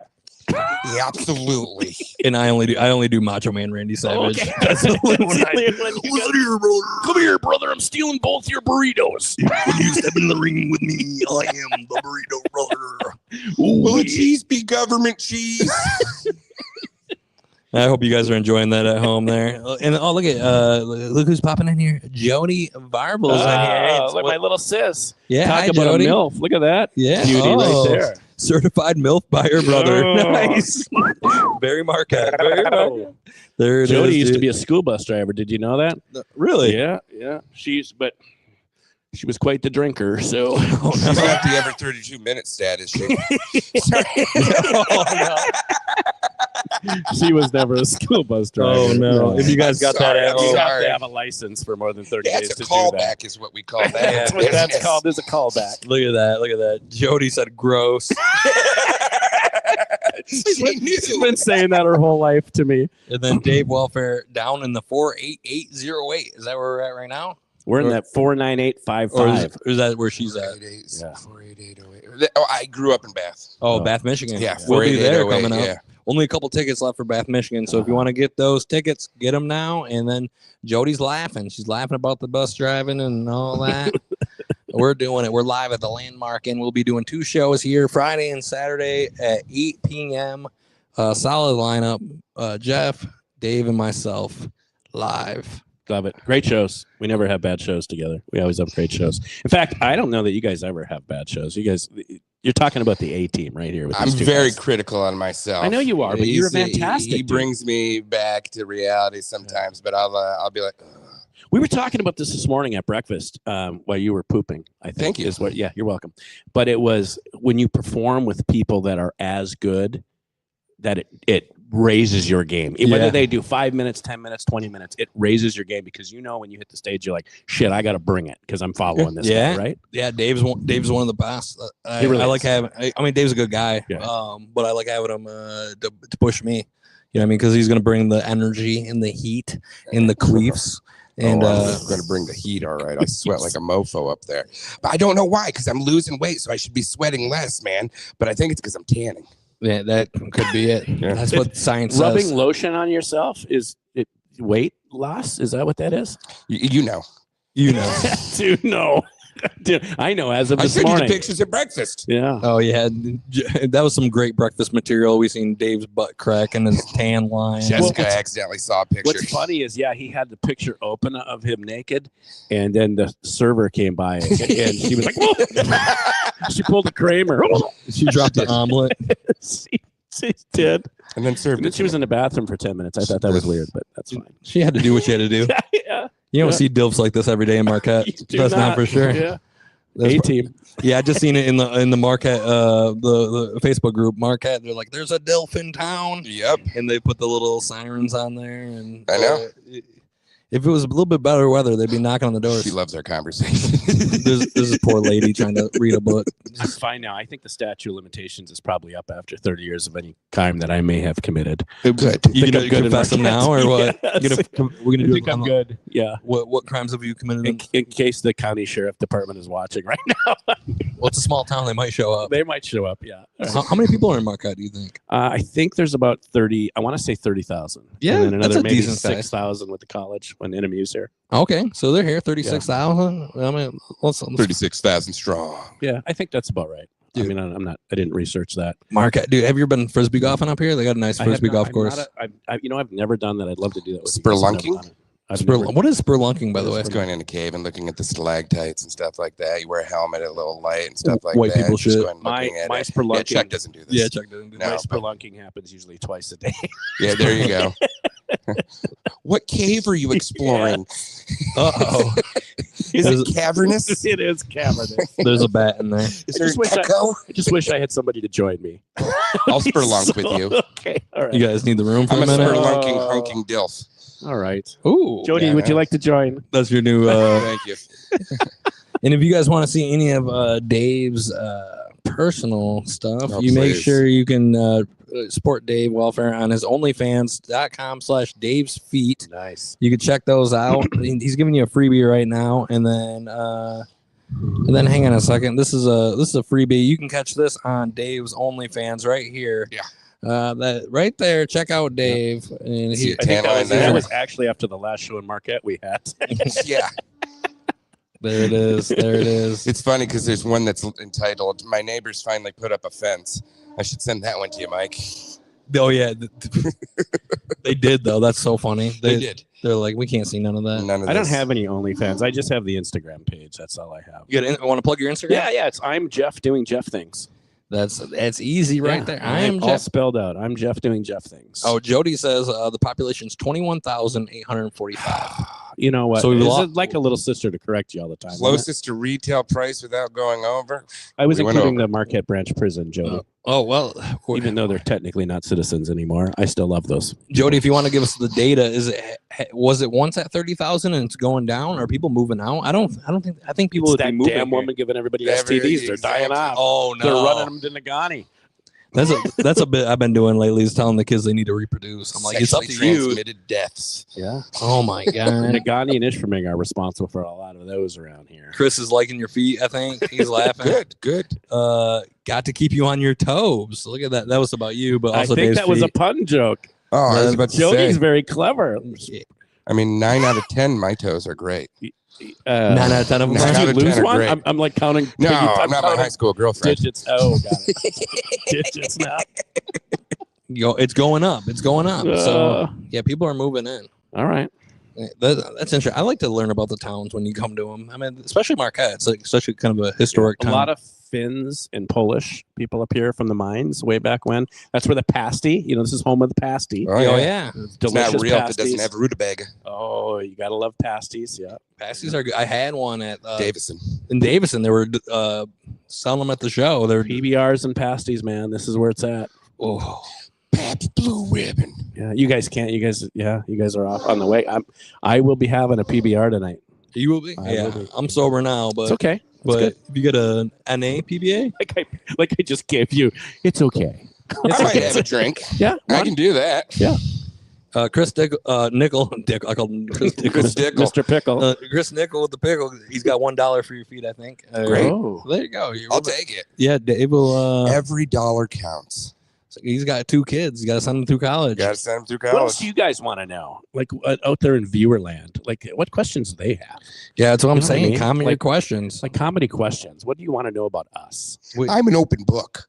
Yeah, absolutely. And I only do Macho Man Randy Savage. Okay. That's the only one I do. Listen here, brother. Come here, brother. I'm stealing both your burritos. When you step in the ring with me, I am the burrito brother. Will the cheese be government cheese? I hope you guys are enjoying that at home there. And look who's popping in here. Jody Varvil's in here. Look, my little sis. Yeah, talk hi, about Jody. a MILF. Look at that. Yeah, beauty right there. Certified MILF by her brother. Oh. Nice. Very Marquette. Very Marquette. There it Jody is, used to dude. be a school bus driver. Did you know that? Really? Yeah. She was quite the drinker, so She's not the ever 32-minute status. She was never a school bus driver. Oh no! If you guys got that at You home, have to have a license for more than 30 days That's to a do that. callback, is what we call that. That's what that's called. Is a callback. look at that. Jody said gross. She's been saying that her whole life to me. And then Dave Welfare down in the 48808. Is that where we're at right now? We're in that 49855. Or is that where she's at? 48808. Oh, I grew up in Bath. Oh, Bath, Michigan. Yeah, we'll be there 48808, coming up. yeah. Only a couple tickets left for Bath, Michigan. So if you want to get those tickets, get them now. And then Jody's laughing. She's laughing about the bus driving and all that. We're doing it. We're live at the Landmark, and we'll be doing 2 shows here, Friday and Saturday at 8 p.m. Solid lineup. Jeff, Dave, and myself live. Love it. Great shows. We never have bad shows together. We always have great shows. In fact, I don't know that you guys ever have bad shows. You're talking about the A team right here. I'm very critical on myself. I know you are, but you're fantastic. He brings me back to reality sometimes, but I'll be like, ugh. We were talking about this morning at breakfast while you were pooping. I think. Thank you. Yeah, you're welcome. But it was when you perform with people that are as good that it raises your game. Whether they do 5 minutes, 10 minutes, 20 minutes, it raises your game because when you hit the stage, you're like, shit, I got to bring it because I'm following this guy, right? Yeah, Dave's one of the best. I like having. I mean, Dave's a good guy, but I like having him to push me. You know what I mean? Because he's going to bring the energy and the heat and the queefs. And I'm going to bring the heat, all right. I sweat like a mofo up there. But I don't know why, because I'm losing weight, so I should be sweating less, man. But I think it's because I'm tanning. Yeah, that could be it. Yeah. That's what science says. Rubbing lotion on yourself is it weight loss? Is that what that is? You know. You know. Dude, no. Dude, I know as of this morning. I sent you the pictures at breakfast. Yeah. Oh, yeah. That was some great breakfast material. We seen Dave's butt crack and his tan line. Jessica accidentally saw a picture. What's funny is, he had the picture open of him naked, and then the server came by, and she was like, whoa! She pulled a Kramer. She dropped the omelet. She did. And then served. And then she was in the bathroom for 10 minutes. I thought that was weird, but that's fine. She had to do what she had to do. Yeah. You don't see dilfs like this every day in Marquette. That's not for sure. Yeah. A-team. Yeah, I just seen it in the Marquette the Facebook group Marquette. They're like, there's a dilf in town. Yep. And they put the little sirens on there, and I know. If it was a little bit better weather, they'd be knocking on the doors. She loves our conversation. There's this poor lady trying to read a book. I'm fine now. I think the statute of limitations is probably up after 30 years of any crime that I may have committed. Good. You gonna confess them now, or what? Yes. We're gonna do it. I'm good. Yeah. What crimes have you committed? In case the county sheriff department is watching right now. Well, it's a small town. They might show up. They might show up. Yeah. How many people are in Marquette, do you think? I think there's about 30. I want to say 30,000. Yeah, and then another that's a maybe decent 6,000 with the college when NMU's here. Okay, so they're here, 36,000. I mean, 36,000 strong. Yeah, I think that's about right. Dude. I mean, I'm not. I didn't research that. Marquette, dude, have you ever been frisbee golfing up here? They got a nice frisbee golf course. I've never done that. I'd love to do that. Spelunking. What is spelunking, by the way? It's going in a cave and looking at the stalactites and stuff like that. You wear a helmet at a little light and stuff like White that. White people should. My spelunking. Yeah, Chuck doesn't do this. Yeah, Chuck doesn't do my spelunking happens usually twice a day. Yeah, there you go. What cave are you exploring? Uh-oh. Is it cavernous? It is cavernous. There's a bat in there. Is there an echo? I just wish I had somebody to join me. I'll spelunk with you. Okay, all right. You guys need the room for I'm a minute? spelunking, honking dilf. All right. Ooh. Jody, yeah, would you like to join? That's your new... Thank you. And if you guys want to see any of Dave's personal stuff, you make please. sure you can support Dave Wellfare on his onlyfans.com/davesfeet. Nice. You can check those out. He's giving you a freebie right now, and then hang on a second. This is a freebie. You can catch this on Dave's OnlyFans right here. Yeah. That right there. Check out Dave. And I think that was actually after the last show in Marquette we had. Yeah. There it is. There it is. It's funny because there's one that's entitled "My Neighbors Finally Put Up a Fence." I should send that one to you, Mike. Oh yeah, they did though. That's so funny. They did. They're like, we can't see none of that. None of I don't this. have any OnlyFans. I just have the Instagram page. That's all I have. You want to plug your Instagram? Yeah. It's I'm Jeff doing Jeff things. That's easy right there. I am all Jeff. spelled out. I'm Jeff doing Jeff things. Oh, Jody says the population's 21,845. You know what? So Is it like a little sister to correct you all the time? Closest to retail price without going over. I was We went including over. the Marquette branch prison, Jody. Oh well, Even though they're technically not citizens anymore, I still love those. Jody, if you want to give us the data, was it once at 30,000 and it's going down? Are people moving out? I think people It's would be that moving. damn here. woman giving everybody Every- STDs. They're exactly. dying off. Oh no, They're running them to Nagani. That's a bit I've been doing lately. Is telling the kids they need to reproduce. I'm like, it's up to Sexually you. transmitted deaths. Yeah. Oh my god. Nagani and Ishpeming are responsible for a lot of those around here. Chris is liking your feet. I think he's laughing. Good. Got to keep you on your toes. Look at that. That was about you, but I also think Dave's that was a feet. pun joke. Oh, I was about to Jody's say. very clever. I mean, 9 out of 10, my toes are great. 9 out of 10 of them. Nine are? out Did you of lose 10 are one? great. I'm like counting. No, I'm not my counting high school girlfriend. digits. Oh, got it. Digits now. It's going up. It's going up. So yeah, people are moving in. All right. That's interesting. I like to learn about the towns when you come to them. I mean, especially Marquette. It's like such a kind of a historic A town. lot of Finns and Polish people up here from the mines way back when. That's where the pasty. This is home of the pasty. Oh, Oh yeah. yeah, It's Delicious not real if it pasties. doesn't have rutabaga. Oh, you gotta love pasties. Yeah. pasties are good. I had one at Davison. in Davison. They were selling them at the show. They're PBRs and pasties, man. This is where it's at. oh. Pabst Blue Ribbon. Yeah, you guys can't. You guys are off on the way. I will be having a PBR tonight. You will be. I Yeah, will be. I'm sober now, but It's okay. But good. if you get a NA PBA, Like I just gave you. It's okay. I might have a drink. Yeah, I can do that. Yeah. Chris Nickel, Dick, I called him Chris Nickel. Chris Dickel. Mr. Pickle. Chris Nickel with the pickle. He's got $1 for your feet, I think. Great. Oh. There you go. I'll take it. Yeah, Dave will. Every dollar counts. He's got 2 kids. You got to send them through college. Got to send them through What else college. do you guys want to know? Like out there in Viewerland, like what questions do they have? Yeah, that's what I'm You know what I saying. mean? Comment your Like- questions. Like comedy questions. What do you want to know about us? I'm an open book.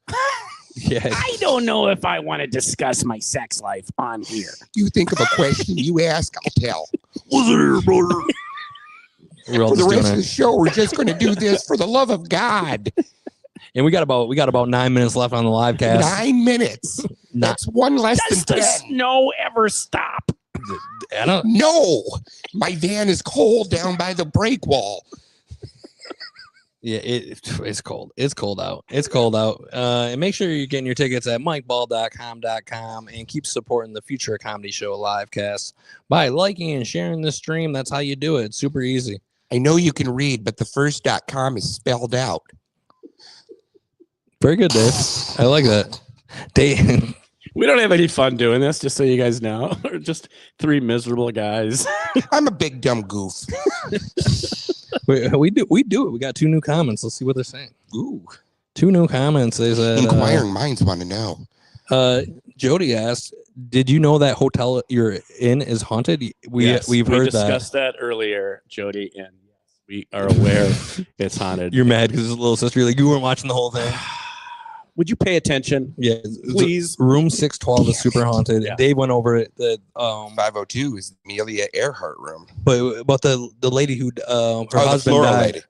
Yeah. I don't know if I want to discuss my sex life on here. You think of a question, you ask, I'll tell. What's it here, brother? We're all For the just doing rest of the it. show, we're just going to do this for the love of God. And we got about 9 minutes left on the live cast. 9 minutes. That's one less Does than the 10. snow ever stop? I don't. No, my van is cold down by the break wall. Yeah, it's cold. It's cold out. It's cold out. And make sure you're getting your tickets at mikeball.com and keep supporting the Future Comedy Show livecast by liking and sharing this stream. That's how you do it. It's super easy. I know you can read, but the first .com is spelled out. Very good, Dave. I like that. Dave. We don't have any fun doing this, just so you guys know. We're just 3 miserable guys. I'm a big dumb goof. we do it. We got 2 new comments. Let's see what they're saying. Ooh. 2 new comments. They said Inquiring minds want to know. Jody asked, "Did you know that hotel you're in is haunted?" Yes, we've heard we discussed that earlier, Jody, and yes, we are aware it's haunted. You're mad because his little sister. You're like, you weren't watching the whole thing. Would you pay attention? Yeah, Please. Room 612 is super haunted. Yeah. Dave went over it. The 502 is Amelia Earhart room. but the lady who her The husband floral died. lady.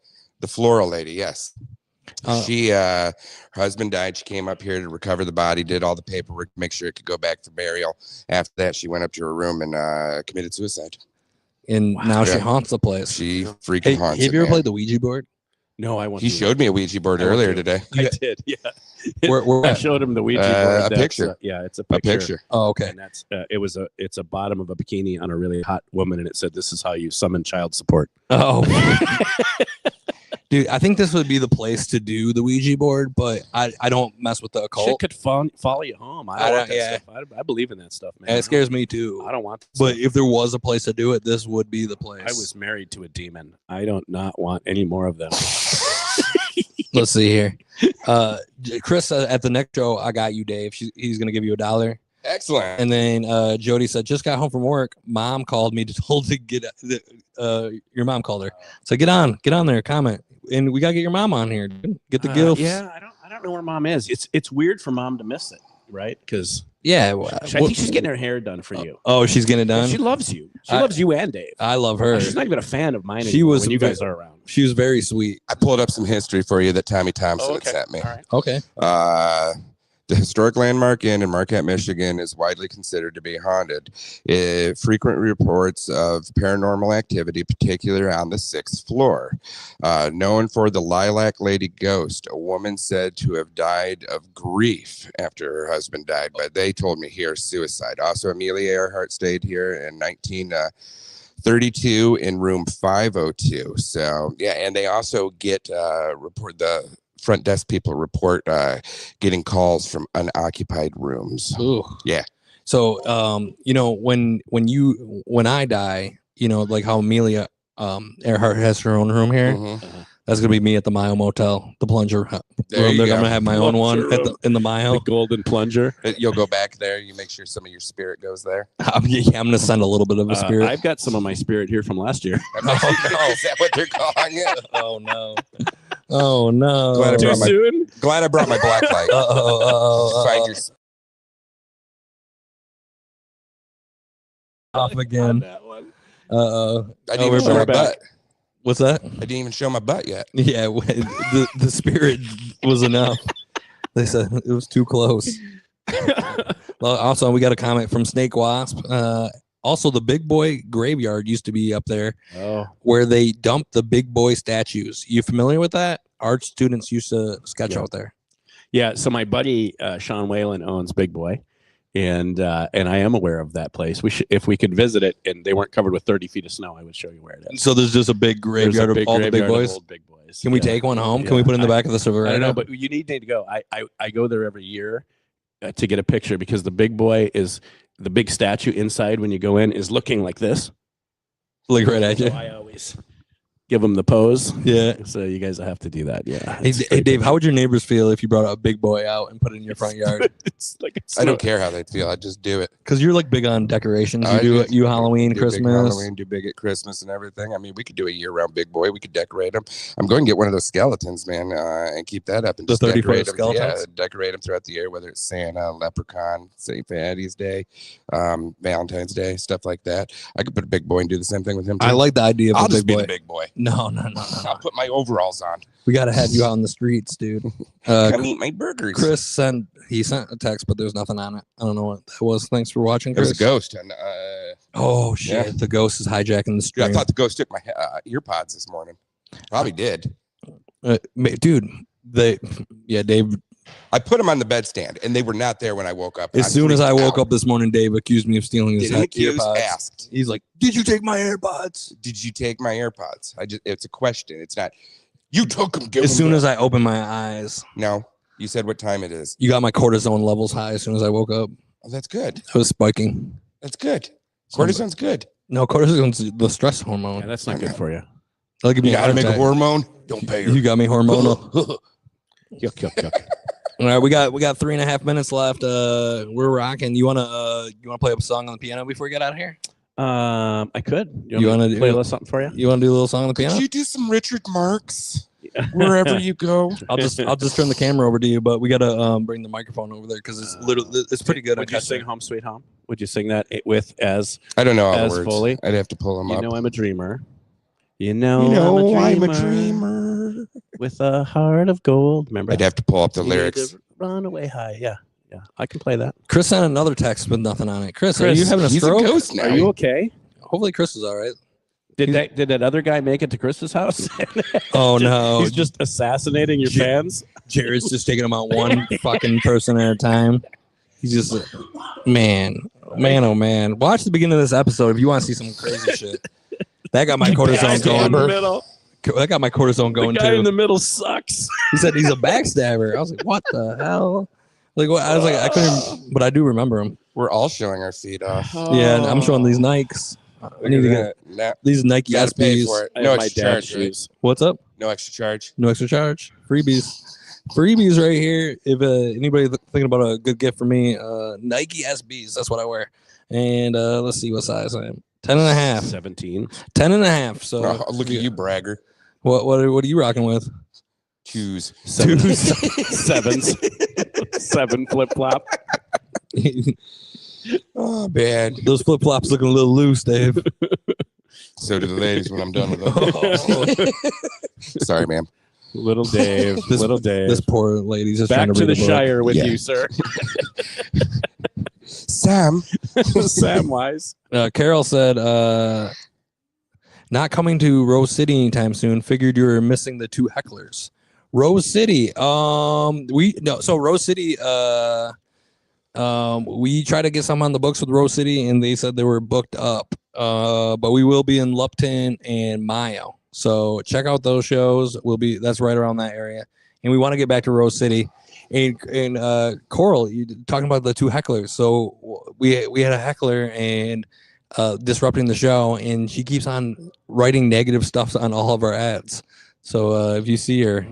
The floral lady, yes. Her husband died. She came up here to recover the body, did all the paperwork, make sure it could go back for burial. After that, she went up to her room and committed suicide. And now she Yeah. haunts the place. She freaking Hey, haunts have it, you ever man. played the Ouija board? No, I want He to. showed me a Ouija board I want earlier to. today. I did, yeah. Where I at? showed him the Ouija board. A That's, picture. yeah, it's a A picture. picture. Oh, okay. And that's it's a bottom of a bikini on a really hot woman, and it said, "This is how you summon child support." Oh, dude, I think this would be the place to do the Ouija board, but I don't mess with the Shit occult. could follow you home. I I don't want don't- that yeah. stuff. I believe in that stuff, man. And it scares me too. I don't want. That But stuff. if there was a place to do it, this would be the place. I was married to a demon. I don't not want any more of them. Let's see here. Chris at the next show, I got you, Dave. He's gonna give you $1. Excellent. And then Jody said, just got home from work. Mom called me to told to get your mom called her. So get on there, comment, and we gotta get your mom on here. Dude. Get the gifts. Yeah, I don't know where mom is. It's weird for mom to miss it, right? Because Yeah. I think she's getting her hair done for you. Oh, she's getting it done. She loves you. She I- loves you and Dave. I love her. She's not even a fan of mine She anymore was when you ve- guys are around. She was very sweet. I pulled up some history for you that Tommy Thompson had sent me. All right. Okay. The historic landmark inn in Marquette, Michigan is widely considered to be haunted. Frequent reports of paranormal activity, particularly on the 6th floor. Known for the Lilac Lady ghost, a woman said to have died of grief after her husband died, but they told me here suicide. Also, Amelia Earhart stayed here in 1932 in room 502. So, yeah, and they also get report the front desk people report getting calls from unoccupied rooms. Ooh. Yeah. So, when I die, like how Amelia Earhart has her own room here. Mhm. That's gonna be me at the Mayo Motel, the plunger room. There you I'm go. gonna have my own one in the Mayo. The golden plunger. You'll go back there. You make sure some of your spirit goes there. Yeah, I'm gonna send a little bit of a spirit. I've got some of my spirit here from last year. Oh, no. Is that what they're calling it? Oh no! Oh no! Glad I Too brought my, soon? glad I brought my black light. Find your Off again. That one. Uh-oh. I didn't even show we're my back. butt. What's that? I didn't even show my butt yet. Yeah, the spirit was enough. They said it was too close. Well, also, we got a comment from Snake Wasp. Also, the Big Boy Graveyard used to be up there where they dumped the Big Boy statues. You familiar with that? Art students used to sketch out there. Yeah, so my buddy Sean Whalen owns Big Boy. And I am aware of that place. If we could visit it and they weren't covered with 30 feet of snow, I would show you where it is. So there's just a big graveyard of all the big boys. Old big boys. Can we take one home? Can we put it in the back of the server? I don't know, but you need to go. I go there every year to get a picture because the Big Boy is the big statue inside. When you go in, is looking like this. Look right at you. So I always give them the pose. Yeah. So you guys have to do that. Yeah. Hey, Dave, how would your neighbors feel if you brought a Big Boy out and put it in your front yard? It's like I don't care how they feel. I just do it. Because you're like big on decorations. I You do. do Halloween, Do big Christmas. Halloween, do big at Christmas and everything. I mean, we could do a year-round Big Boy. We could decorate them. I'm going to get one of those skeletons, man, and keep that up and The just 30-foot decorate them. Yeah, skeletons? decorate them throughout the year, whether it's Santa, Leprechaun, St. Patty's Day, Valentine's Day, stuff like that. I could put a Big Boy and do the same thing with him. Too. I like the idea of I'll a just Big be Boy. the Big Boy. No. I'll put my overalls on. We got to have you out on the streets, dude. Come eat my burgers. Chris sent a text, but there's nothing on it. I don't know what that was. Thanks for watching, It was Chris. a ghost. And, Oh shit! Yeah. The ghost is hijacking the dude, stream. I thought the ghost took my ear pods this morning. Probably did. Dude, Dave. I put them on the bedstand, and they were not there when I woke up. As soon as I woke up this morning, Dave accused me of stealing his Didn't accuse, AirPods. asked. He's like, "Did you take my AirPods?" Did you take my AirPods? It's a question. It's not, you took them. As soon as I opened my eyes, No, you said what time it is. you got my cortisone levels high. As soon as I woke up, Oh, that's good. I was spiking. That's good. Cortisone's good. No, cortisone's the stress hormone. Yeah, that's not good for you. That'll give me You a gotta heart make a attack. hormone. Don't pay her. You got me hormonal. Yuck. All right, we got 3.5 minutes left. We're rocking. You wanna play a song on the piano before we get out of here? I could. You wanna play a little something for you? You want to do a little song on the piano? Could you do some Richard Marx wherever you go? I'll just turn the camera over to you, but we gotta bring the microphone over there because it's pretty good. Would you sing "Home Sweet Home"? Would you sing that with as I don't know all the As words. Foley? I'd have to pull them you up. know I'm a dreamer? I'm a dreamer. with a heart of gold. Remember? I'd have to pull up the You need lyrics. to run away high. Yeah. I can play that. Chris sent another text with nothing on it. Chris, are Chris, you having a He's stroke? a ghost now. Are you okay? Hopefully, Chris is all right. Did that other guy make it to Chris's house? Oh no, He's just assassinating your fans. Jared's just taking them out one fucking person at a time. He's just man. Oh man. Watch the beginning of this episode if you want to see some crazy shit. That got my cortisone Guy in the going. middle. That got my cortisone going The guy in too. the middle sucks. He said he's a backstabber. I was like, what the hell? Like what? I was like, I couldn't, but I do remember him. We're all showing our feet off. Yeah, and I'm showing these Nikes. I need to get Now, these Nike you gotta pay for SBs. it. I No have my extra dad's charge. Right? shoes. What's up? No extra charge. No extra charge. Freebies right here. If anybody thinking about a good gift for me, Nike SBs. That's what I wear. And let's see what size I am. 10 and a half. 17. 10 and a half. So Oh, look at you, bragger. What are you rocking with? Choose. Sevens. 7 flip flop. Oh, bad. Those flip flops looking a little loose, Dave. So do the ladies when I'm done with them. Sorry, ma'am. Little Dave. Little Dave. This poor lady's just Back trying to to read the a book. Shire with Yeah. you, sir. Sam. Samwise. Carol said, not coming to Rose City anytime soon. Figured you were missing the 2 hecklers. Rose City. So Rose City, we tried to get some on the books with Rose City and they said they were booked up. But we will be in Lupton and Mayo. So check out those shows. That's right around that area. And we want to get back to Rose City. And Coral, you talking about the 2 hecklers. So we had a heckler and disrupting the show, and she keeps on writing negative stuff on all of our ads. So if you see her,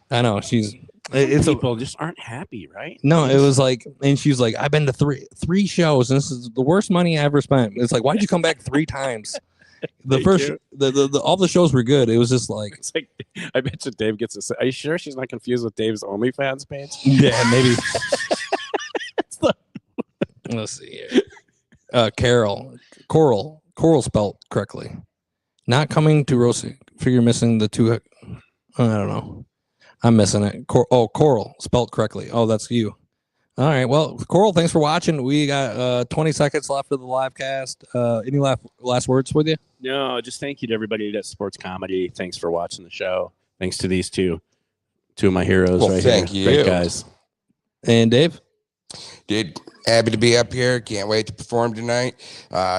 I know she's. It's people just aren't happy, right? No, it was like, and she's like, I've been to three shows, and this is the worst money I ever spent. It's like, why'd you come back 3 times? The first, all the shows were good. It was just like, it's like, I bet you Dave gets a. Are you sure she's not confused with Dave's OnlyFans page? Yeah, maybe. Let's see here. Coral spelled correctly. Not coming to roasting. Figure missing the 2. I don't know. I'm missing it. Coral spelled correctly. Oh, that's you. All right. Well, Coral, thanks for watching. We got 20 seconds left of the live cast. Any last words with you? No, just thank you to everybody that supports comedy. Thanks for watching the show. Thanks to these two of my heroes. Well, right thank here. you. Great guys. And Dave? Dude, happy to be up here. Can't wait to perform tonight.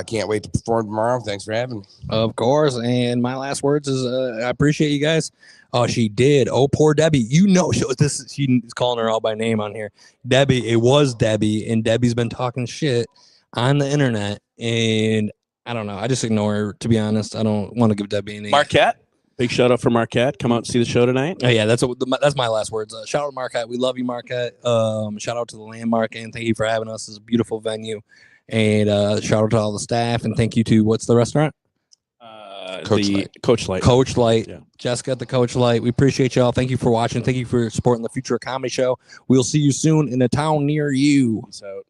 Can't wait to perform tomorrow. Thanks for having me. Of course. And my last words is I appreciate you guys. Oh, she did. Oh, poor Debbie. You know, she's calling her all by name on here. Debbie, it was Debbie. And Debbie's been talking shit on the internet. And I don't know. I just ignore her, to be honest. I don't want to give Debbie any. Marquette. Big shout out for Marquette. Come out and see the show tonight. Oh, yeah, that's my last words. Shout out to Marquette. We love you, Marquette. Shout out to the Landmark, and thank you for having us. It's a beautiful venue. And shout out to all the staff, and thank you to what's the restaurant? Coach Light. Coach Light. Yeah. Jessica at the Coach Light. We appreciate y'all. Thank you for watching. Thank you for supporting the Future Comedy Show. We'll see you soon in a town near you. Peace out.